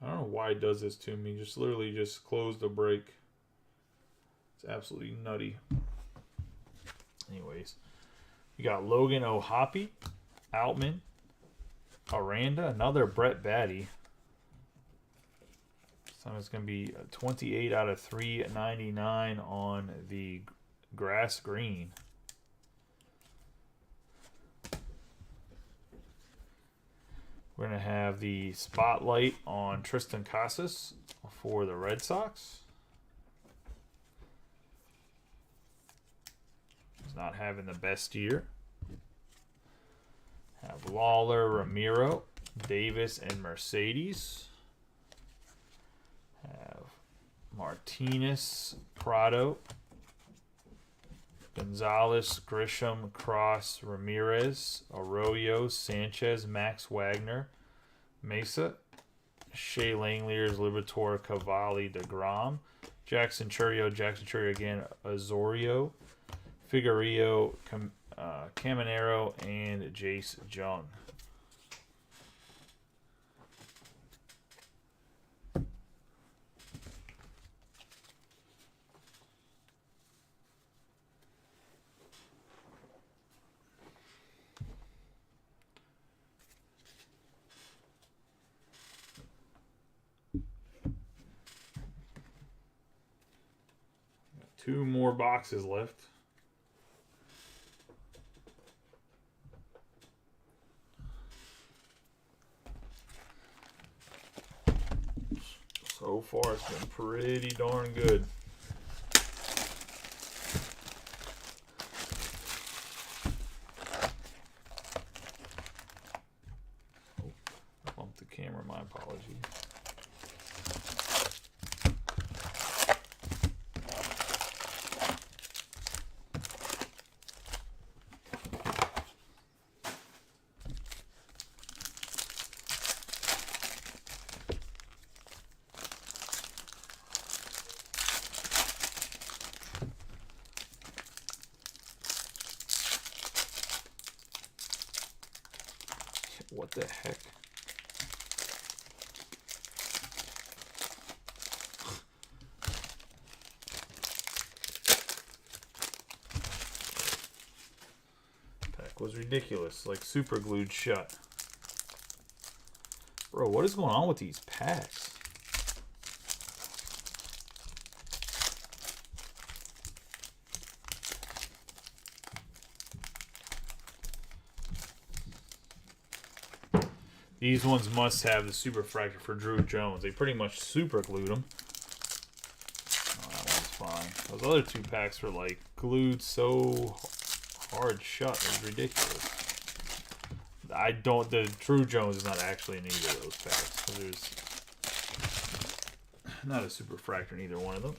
I don't know why it does this to me. Just literally just close the break. It's absolutely nutty. Anyways, we got Logan O'Hoppe, Outman, Aranda, another Brett Batty. So it's going to be 28 out of 399 on the grass green. We're going to have the spotlight on Tristan Casas for the Red Sox. He's not having the best year. Have Lawler, Ramiro, Davis, and Mercedes. Have Martinez, Prado, Gonzalez, Grisham, Cross, Ramirez, Arroyo, Sanchez, Max Wagner, Mesa, Shea Langeliers, Liberatore, Cavalli, DeGrom, Jackson Churio again, Azorio, Figueroa, Caminero, and Jace Jung. Two more boxes left. So far, it's been pretty darn good. Oh, bumped the camera, my apologies. What the heck? Pack was ridiculous, like super glued shut. Bro, what is going on with these packs? These ones must have the super fractor for Drew Jones. They pretty much super glued them. Oh, that one's fine. Those other two packs were like glued so hard shut. It was ridiculous. The Drew Jones is not actually in either of those packs. There's not a super fractor in either one of them.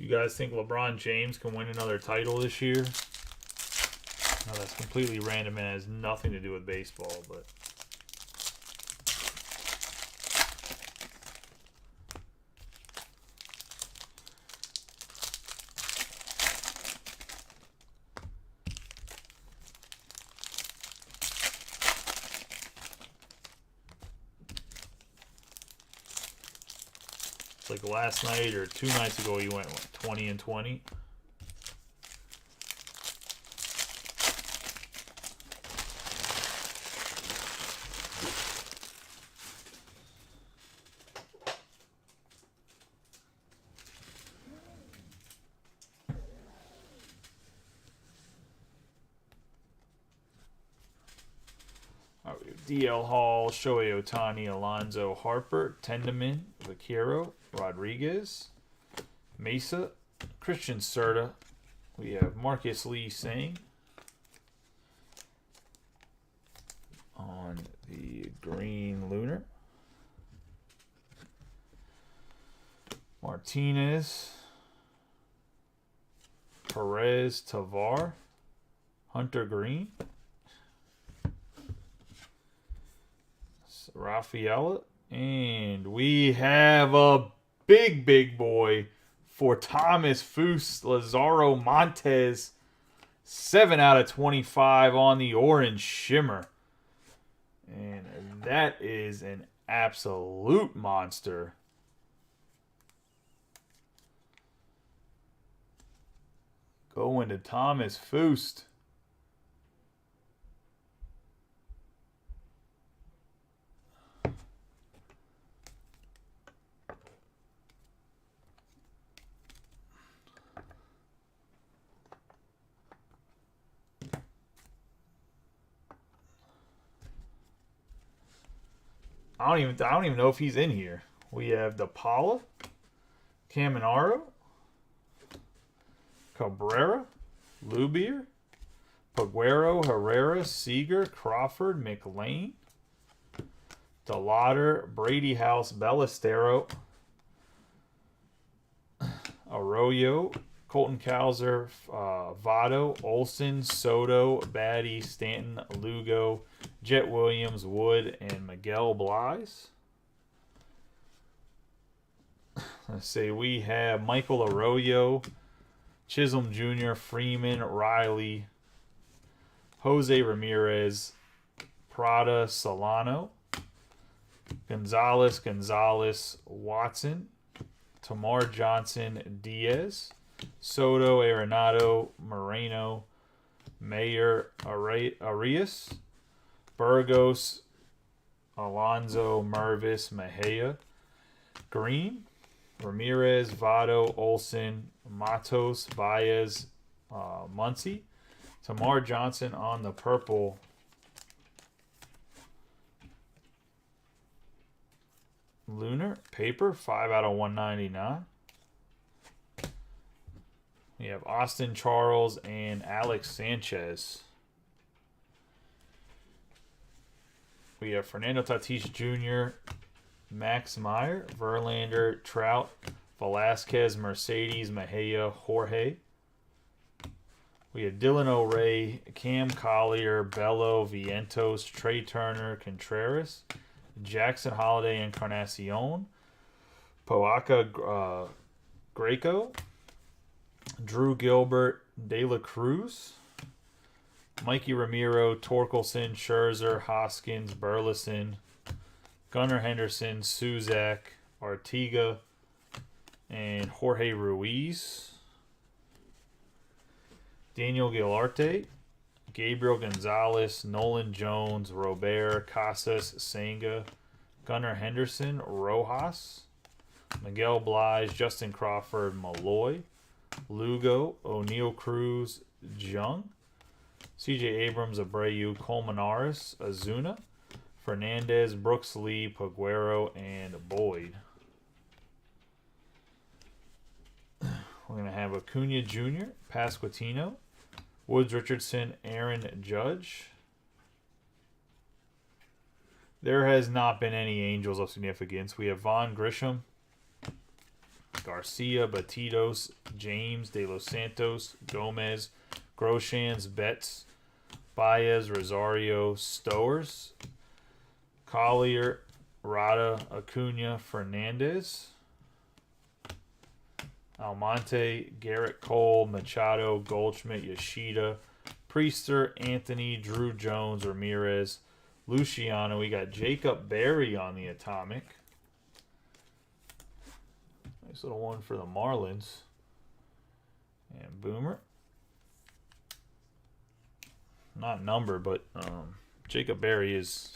You guys think LeBron James can win another title this year? No, that's completely random and has nothing to do with baseball, but... Like last night or 2 nights ago, you went, what, 20 and 20? DL Hall, Shohei Ohtani, Alonzo Harper, Tenderman, Vaquero, Rodriguez, Mesa, Christian Serta. We have Marcus Lee Sang on the green lunar. Martinez, Perez, Tavar, Hunter Green, Rafaela, and we have a big boy for Thomas Foose, Lazaro Montes, 7 out of 25 on the orange shimmer. And that is an absolute monster. Going to Thomas Foose. I don't even know if he's in here. We have DePaula, Caminaro, Cabrera, Lubier, Paguero, Herrera, Seager, Crawford, McLean, DeLauder, Brady House, Ballestero, Arroyo, Colton Cowser, Votto, Olson, Soto, Batty, Stanton, Lugo, Jet Williams, Wood, and Miguel Blais. Let's see, we have Michael Arroyo, Chisholm Jr., Freeman, Riley, Jose Ramirez, Prada, Solano, Gonzalez, Watson, Tamar Johnson, Diaz, Soto, Arenado, Moreno, Mayer, Arias, Burgos, Alonzo, Mervis, Mejia, Green, Ramirez, Votto, Olson, Matos, Baez, Muncy, Tamar Johnson on the purple. Lunar paper, 5 out of 199. We have Austin Charles and Alex Sanchez. We have Fernando Tatis Jr., Max Meyer, Verlander, Trout, Velasquez, Mercedes, Mejia, Jorge. We have Dylan O'Ray, Cam Collier, Bello, Vientos, Trey Turner, Contreras, Jackson Holiday, Encarnacion, Poaka Greco, Drew Gilbert, De La Cruz, Mikey Ramiro, Torkelson, Scherzer, Hoskins, Burleson, Gunnar Henderson, Suzak, Artiga, and Jorge Ruiz. Daniel Gilarte, Gabriel Gonzalez, Nolan Jones, Robert, Casas, Senga, Gunnar Henderson, Rojas, Miguel Blais, Justin Crawford, Malloy, Lugo, O'Neal Cruz, Jung, C.J. Abrams, Abreu, Colmenares, Azuna, Fernandez, Brooks Lee, Paguero, and Boyd. We're going to have Acuna Jr., Pasquantino, Woods Richardson, Aaron Judge. There has not been any Angels of significance. We have Vaughn Grisham, Garcia, Batidos, James, De Los Santos, Gomez, Groshans, Betts, Baez, Rosario, Stowers, Collier, Rada, Acuna, Fernandez, Almonte, Garrett Cole, Machado, Goldschmidt, Yoshida, Priester, Anthony, Drew Jones, Ramirez, Luciano. We got Jacob Berry on the Atomic. Nice little one for the Marlins. And Boomer. Not number, but Jacob Berry is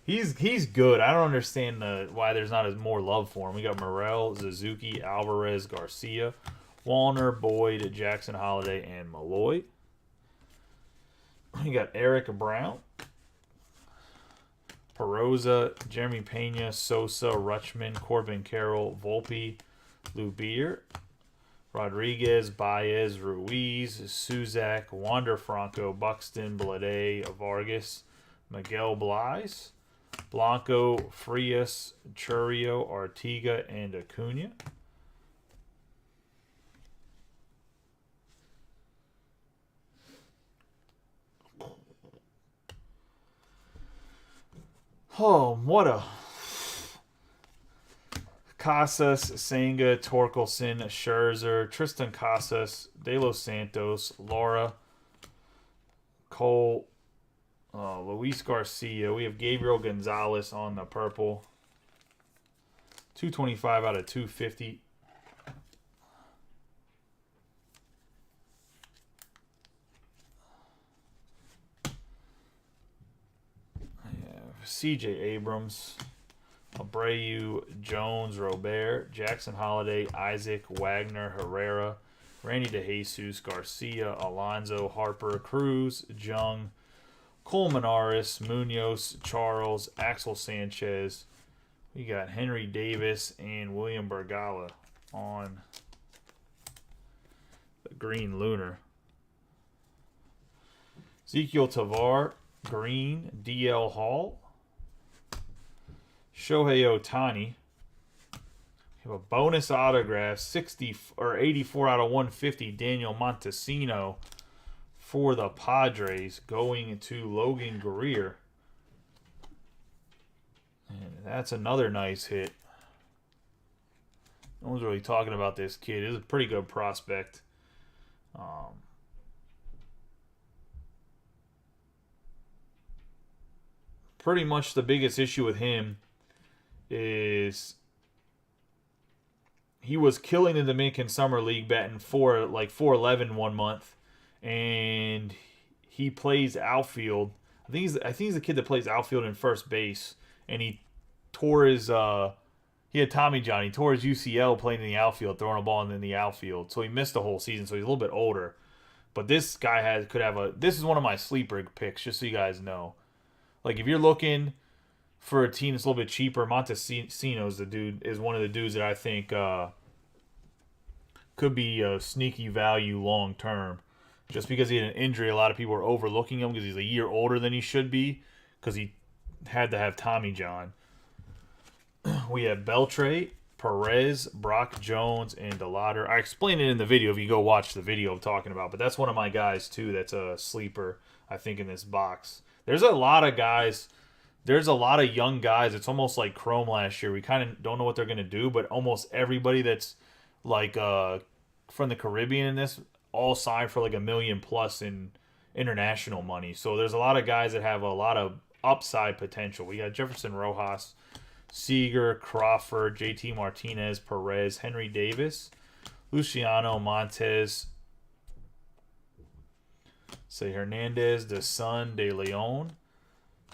he's good. I don't understand why there's not more love for him. We got Morel, Suzuki, Alvarez, Garcia, Wallner, Boyd, Jackson Holiday, and Malloy. We got Eric Brown, Peroza, Jeremy Pena, Sosa, Rutschman, Corbin Carroll, Volpe, Lubier, Rodriguez, Baez, Ruiz, Suzak, Wander Franco, Buxton, Blade, Vargas, Miguel Blais, Blanco, Frias, Churio, Artiga, and Acuna. Oh, what a... Casas, Senga, Torkelson, Scherzer, Tristan Casas, De Los Santos, Laura, Cole, Luis Garcia. We have Gabriel Gonzalez on the purple. 225 out of 250. CJ Abrams, Abreu, Jones, Robert, Jackson Holiday, Isaac, Wagner, Herrera, Randy DeJesus, Garcia, Alonso, Harper, Cruz, Jung, Colmenares, Munoz, Charles, Axel Sanchez. We got Henry Davis and William Bergala on the green lunar. Ezekiel Tavar, green, DL Hall. Shohei Ohtani. We have a bonus autograph, 60 or 84 out of 150, Daniel Montesino for the Padres, going to Logan Greer. And that's another nice hit. No one's really talking about this kid. He's a pretty good prospect. Pretty much the biggest issue with him is he was killing the Dominican Summer League, batting like 411 one month, and he plays outfield. I think he's the kid that plays outfield and first base, and he tore his he had Tommy John. He tore his UCL playing in the outfield, throwing a ball in the outfield, so he missed the whole season. So he's a little bit older, but this guy could have this is one of my sleeper picks, just so you guys know. Like if you're looking for a team that's a little bit cheaper, Montesino is one of the dudes that I think could be a sneaky value long term. Just because he had an injury, a lot of people are overlooking him because he's a year older than he should be because he had to have Tommy John. We have Beltre, Perez, Brock Jones, and DeLauder. I explained it in the video if you go watch the video I'm talking about, but that's one of my guys too that's a sleeper, I think, in this box. There's a lot of guys. There's a lot of young guys. It's almost like Chrome last year. We kind of don't know what they're going to do, but almost everybody that's like from the Caribbean in this all signed for like $1 million plus in international money. So there's a lot of guys that have a lot of upside potential. We got Jefferson Rojas, Seager, Crawford, JT Martinez, Perez, Henry Davis, Luciano, Montez, Hernandez, DeSun, De Leon,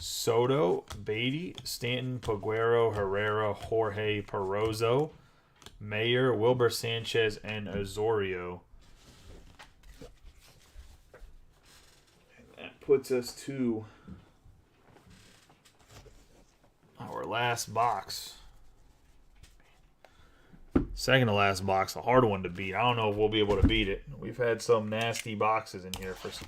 Soto, Beatty, Stanton, Peguero, Herrera, Jorge, Perozzo, Mayer, Wilber Sanchez, and Osorio. And that puts us to our last box. Second to last box, a hard one to beat. I don't know if we'll be able to beat it. We've had some nasty boxes in here for some.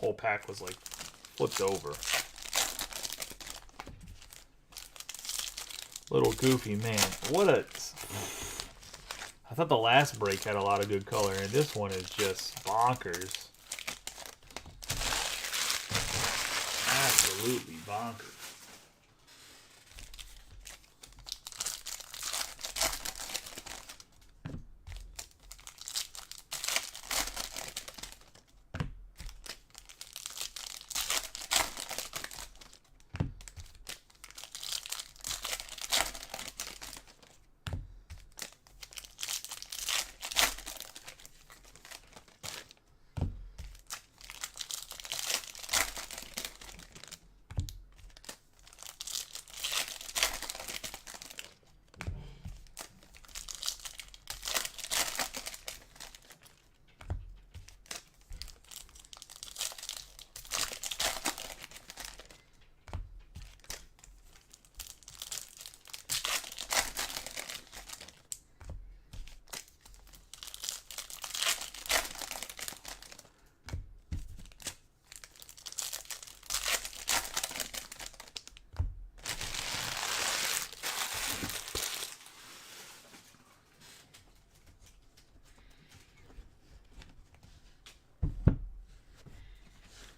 whole pack was like flipped over. Little goofy, man. What a... I thought the last break had a lot of good color, and this one is just bonkers. Absolutely bonkers.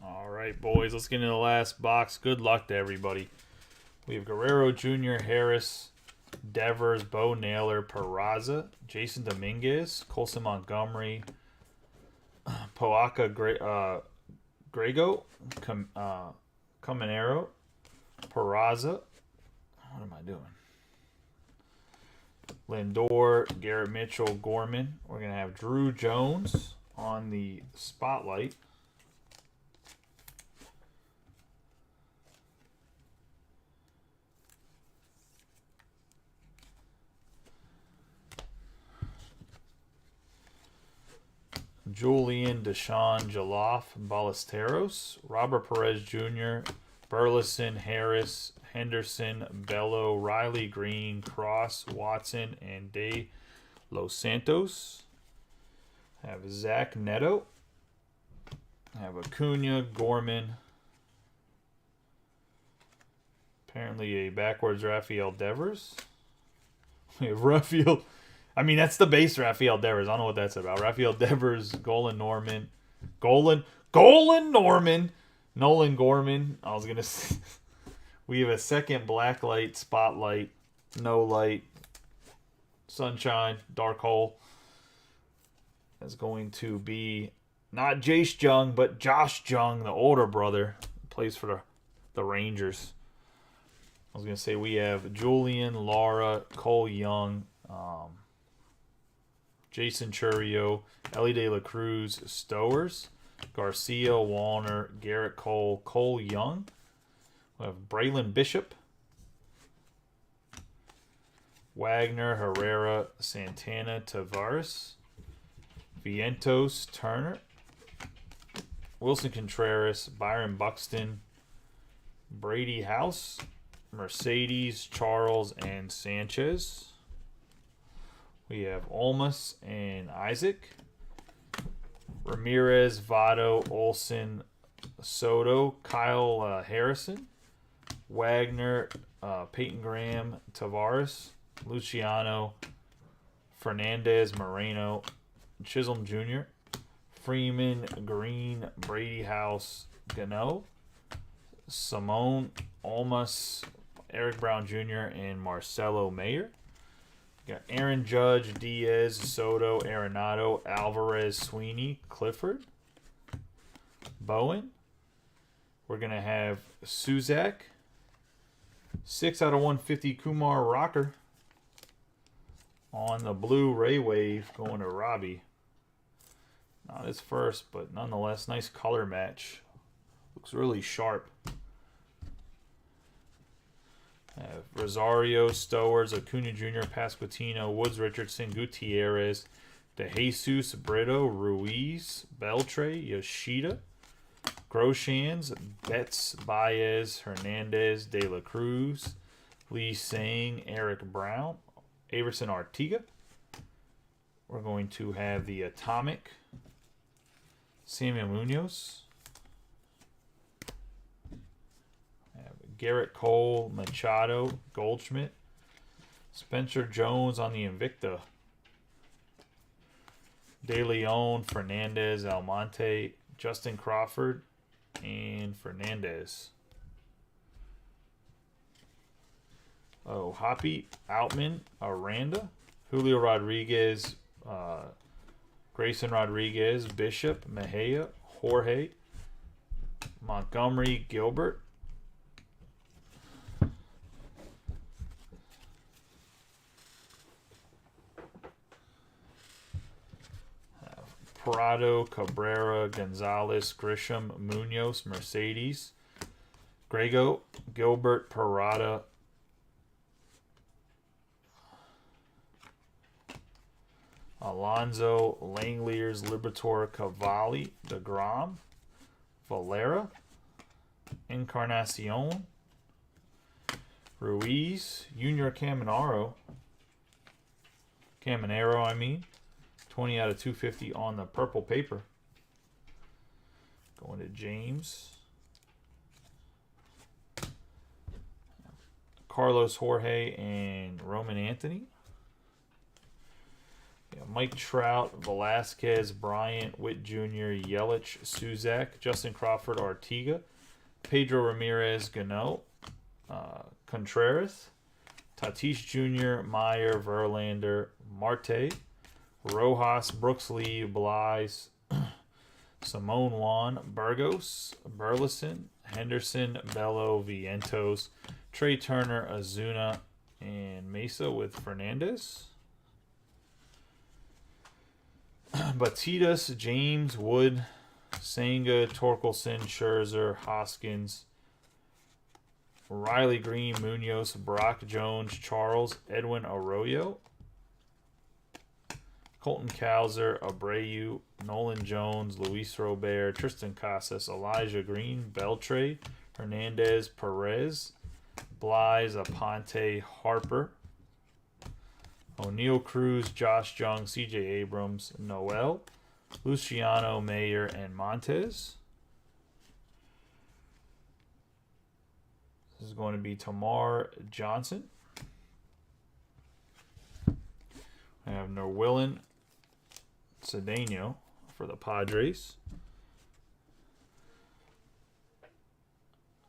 All right, boys, let's get into the last box. Good luck to everybody. We have Guerrero Jr., Harris, Devers, Bo Naylor, Peraza, Jason Dominguez, Colson Montgomery, Poaka Grego, Caminero, Peraza. What am I doing? Lindor, Garrett Mitchell, Gorman. We're going to have Drew Jones on the spotlight. Julian, Deshaun, Jaloff, Ballesteros, Robert Perez Jr., Burleson, Harris, Henderson, Bello, Riley, Green, Cross, Watson, and De Los Santos. I have Zach Neto. I have Acuna, Gorman. Apparently a backwards Rafael Devers. We have Rafael... I mean, that's the base Rafael Devers. I don't know what that's about. Rafael Devers, Nolan Gorman. I was going to say. We have a second black light, spotlight, no light, sunshine, dark hole. That's going to be not Jace Jung, but Josh Jung, the older brother. Plays for the Rangers. I was going to say we have Julian, Laura, Cole Young, Jason Churio, Ellie De La Cruz, Stowers, Garcia, Wallner, Garrett Cole, Cole Young. We have Braylon Bishop, Wagner, Herrera, Santana, Tavares, Vientos, Turner, Wilson Contreras, Byron Buxton, Brady House, Mercedes, Charles, and Sanchez. We have Olmus and Isaac. Ramirez, Votto, Olson, Soto, Kyle Harrison, Wagner, Peyton Graham, Tavares, Luciano, Fernandez, Moreno, Chisholm Jr., Freeman, Green, Brady House, Gano, Simone, Olmus, Eric Brown Jr., and Marcelo Mayer. Got Aaron Judge, Diaz, Soto, Arenado, Alvarez, Sweeney, Clifford, Bowen. We're going to have Suzak, 6 out of 150 Kumar Rocker on the blue Ray Wave going to Robbie. Not his first, but nonetheless, nice color match. Looks really sharp. Rosario, Stowers, Acuna Jr., Pasquantino, Woods, Richardson, Gutierrez, DeJesus, Brito, Ruiz, Beltre, Yoshida, Groshans, Betts, Baez, Hernandez, De La Cruz, Lee Sang, Eric Brown, Averson Artiga. We're going to have the Atomic, Samuel Munoz, Garrett Cole, Machado, Goldschmidt. Spencer Jones on the Invicta. De Leon, Fernandez, Almonte, Justin Crawford, and Fernandez. Oh, Hoppy, Outman, Aranda, Julio Rodriguez, Grayson Rodriguez, Bishop, Mejia, Jorge, Montgomery, Gilbert. Prado, Cabrera, Gonzalez, Grisham, Munoz, Mercedes, Grego, Gilbert, Parada, Alonzo, Langeliers, Liberatore, Cavalli, DeGrom, Valera, Encarnacion, Ruiz, Junior Caminero, I mean. 20 out of 250 on the purple paper. Going to James. Carlos Jorge and Roman Anthony. Yeah, Mike Trout, Velasquez, Bryant, Witt Jr., Yelich, Suzak, Justin Crawford, Artiga, Pedro Ramirez, Gano, Contreras, Tatis Jr., Meyer, Verlander, Marte, Rojas, Brooks Lee, Blyes, Simone Juan, Burgos, Burleson, Henderson, Bello, Vientos, Trey Turner, Azuna, and Mesa with Fernandez. Batitas, James, Wood, Senga, Torkelson, Scherzer, Hoskins, Riley Green, Munoz, Brock Jones, Charles, Edwin Arroyo, Colton Cowser, Abreu, Nolan Jones, Luis Robert, Tristan Casas, Elijah Green, Beltre, Hernandez, Perez, Blyes, Aponte, Harper, O'Neal Cruz, Josh Jung, CJ Abrams, Noel, Luciano, Mayer, and Montez. This is going to be Tamar Johnson. I have Norwillen Cedeno for the Padres.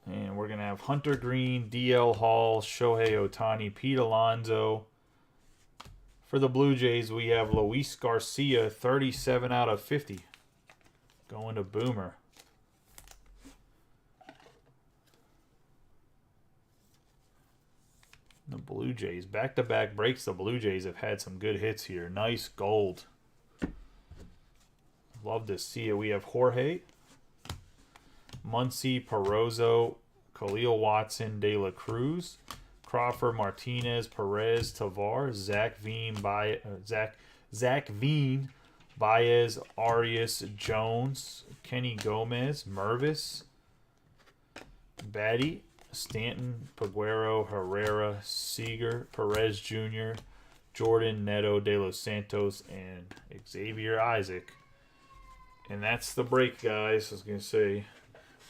And we're going to have Hunter Green, DL Hall, Shohei Ohtani, Pete Alonso. For the Blue Jays, we have Luis Garcia, 37 out of 50. Going to Boomer. The Blue Jays, back-to-back breaks. The Blue Jays have had some good hits here. Nice gold. Love to see it. We have Jorge, Muncy, Perozzo, Khalil Watson, De La Cruz, Crawford, Martinez, Perez, Tavar, Zach Veen, Baez, Arias, Jones, Kenny Gomez, Mervis, Batty, Stanton, Peguero, Herrera, Seager, Perez Jr., Jordan, Neto, De Los Santos, and Xavier Isaac. And that's the break, guys. I was going to say,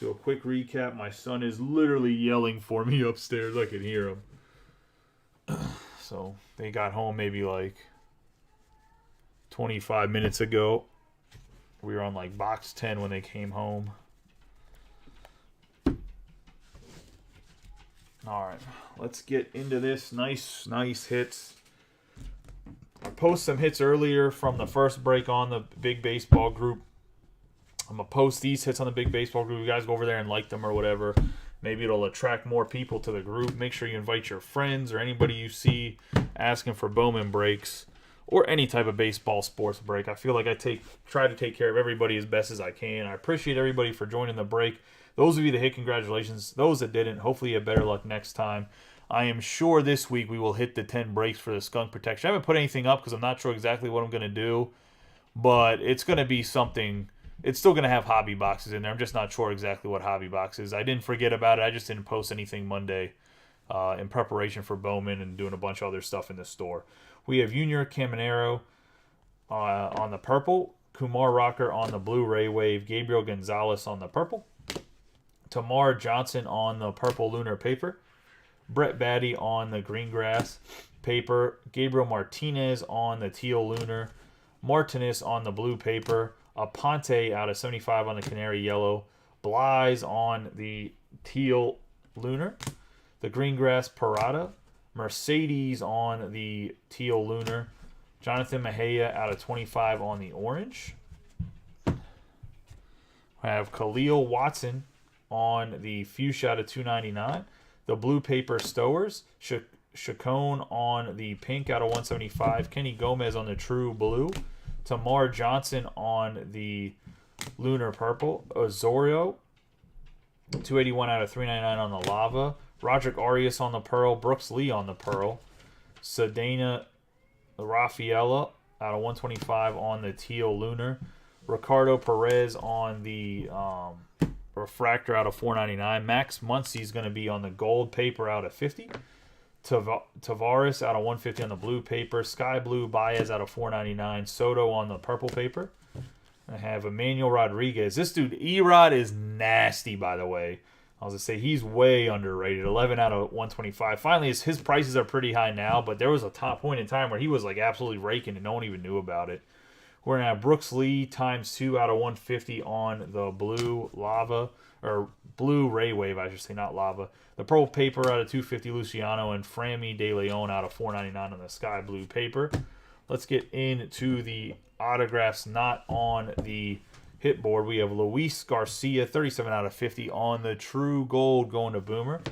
do a quick recap. My son is literally yelling for me upstairs. I can hear him. So they got home maybe like 25 minutes ago. We were on like box 10 when they came home. All right, let's get into this. Nice hits. I posted some hits earlier from the first break on the Big Baseball group. I'm going to post these hits on the Big Baseball group. You guys go over there and like them or whatever. Maybe it'll attract more people to the group. Make sure you invite your friends or anybody you see asking for Bowman breaks or any type of baseball sports break. I feel like I try to take care of everybody as best as I can. I appreciate everybody for joining the break. Those of you that hit, congratulations. Those that didn't, hopefully you have better luck next time. I am sure this week we will hit the 10 breaks for the skunk protection. I haven't put anything up because I'm not sure exactly what I'm going to do, but it's going to be something. It's still going to have hobby boxes in there. I'm just not sure exactly what hobby box is. I didn't forget about it. I just didn't post anything Monday in preparation for Bowman and doing a bunch of other stuff in the store. We have Junior Caminero on the purple, Kumar Rocker on the blue, Ray Wave, Gabriel Gonzalez on the purple, Tamar Johnson on the purple lunar paper. Brett Batty on the green grass paper. Gabriel Martinez on the teal lunar. Martinez on the blue paper. Aponte out of 75 on the canary yellow. Bly's on the teal lunar. The green grass Parada. Mercedes on the teal lunar. Jonathan Mejia out of 25 on the orange. We have Khalil Watson on the fuchsia out of 299. The blue paper Stowers. Chacon on the pink out of 175. Kenny Gomez on the true blue. Tamar Johnson on the lunar purple. Osorio, 281 out of 399 on the lava. Roderick Arias on the pearl. Brooks Lee on the pearl. Sedana Rafaela out of 125 on the teal lunar. Ricardo Perez on the refractor out of 499. Max Muncy is going to be on the gold paper out of 50. Tavares out of 150 on the blue paper. Sky Blue Baez out of 499. Soto on the purple paper. I have Emmanuel Rodriguez. This dude, Erod, is nasty, by the way. I was going to say, he's way underrated. 11 out of 125. Finally, his prices are pretty high now, but there was a top point in time where he was like absolutely raking and no one even knew about it. We're going to have Brooks Lee ×2 out of 150 on the blue lava, or blue Ray Wave, I should say, not lava. The purple paper out of 250 Luciano, and Frammy De Leon out of 499 on the sky blue paper. Let's get into the autographs not on the hit board. We have Luis Garcia, 37 out of 50 on the true gold going to Boomer.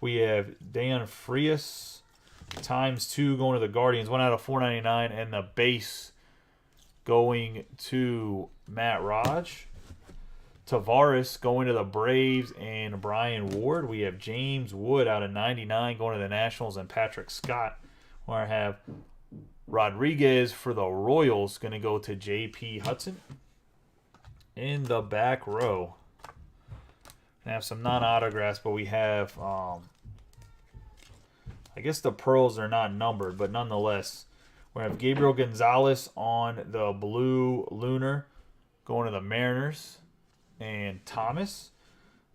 We have Dan Frias ×2 going to the Guardians, 1 out of 499, and the base going to Matt Raj. Tavares going to the Braves and Brian Ward. We have James Wood out of 99 going to the Nationals and Patrick Scott. Where I have Rodriguez for the Royals going to go to J.P. Hudson. In the back row, we have some non-autographs, but we have, I guess the pearls are not numbered, but nonetheless, we have Gabriel Gonzalez on the blue lunar going to the Mariners and Thomas.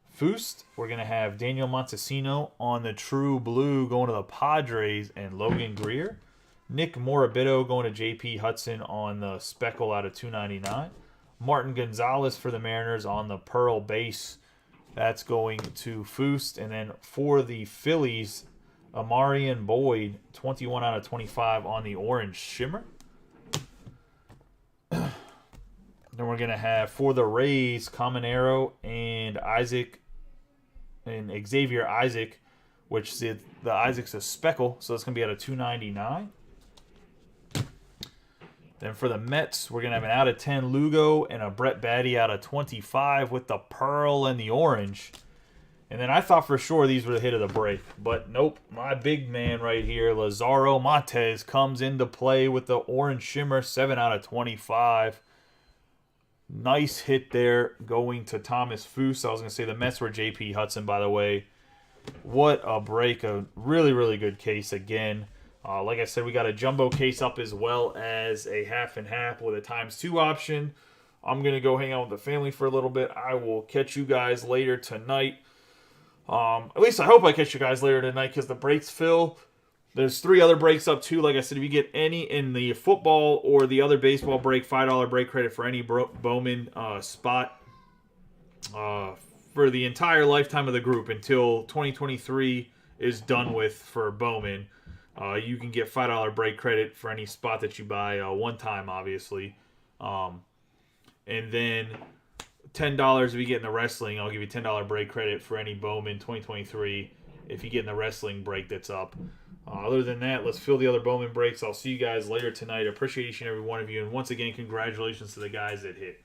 Fust, we're going to have Daniel Montesino on the true blue going to the Padres and Logan Greer. Nick Morabito going to J.P. Hudson on the speckle out of 299. Martin Gonzalez for the Mariners on the pearl base. That's going to Fust. And then for the Phillies, Amarian Boyd, 21 out of 25 on the orange shimmer. Then we're going to have for the Rays, Caminero and Xavier Isaac, which the Isaac's a speckle, so it's going to be out of 299. Then for the Mets, we're going to have an out of 10 Lugo and a Brett Batty out of 25 with the pearl and the orange. And then I thought for sure these were the hit of the break. But nope, my big man right here, Lazaro Montes, comes into play with the orange shimmer, 7 out of 25. Nice hit there going to Thomas Fust. I was going to say the Mets were J.P. Hudson, by the way. What a break. A really, really good case again. Like I said, we got a jumbo case up as well as a half and half with a ×2 option. I'm going to go hang out with the family for a little bit. I will catch you guys later tonight. At least I hope I catch you guys later tonight because the breaks fill. There's 3 other breaks up too. Like I said, if you get any in the football or the other baseball break, $5 break credit for any Bowman spot for the entire lifetime of the group until 2023 is done with for Bowman. You can get $5 break credit for any spot that you buy one time, obviously. And then $10 if you get in the wrestling. I'll give you $10 break credit for any Bowman 2023 if you get in the wrestling break that's up. Other than that, let's fill the other Bowman breaks. I'll see you guys later tonight. Appreciate each and every one of you. And once again, congratulations to the guys that hit.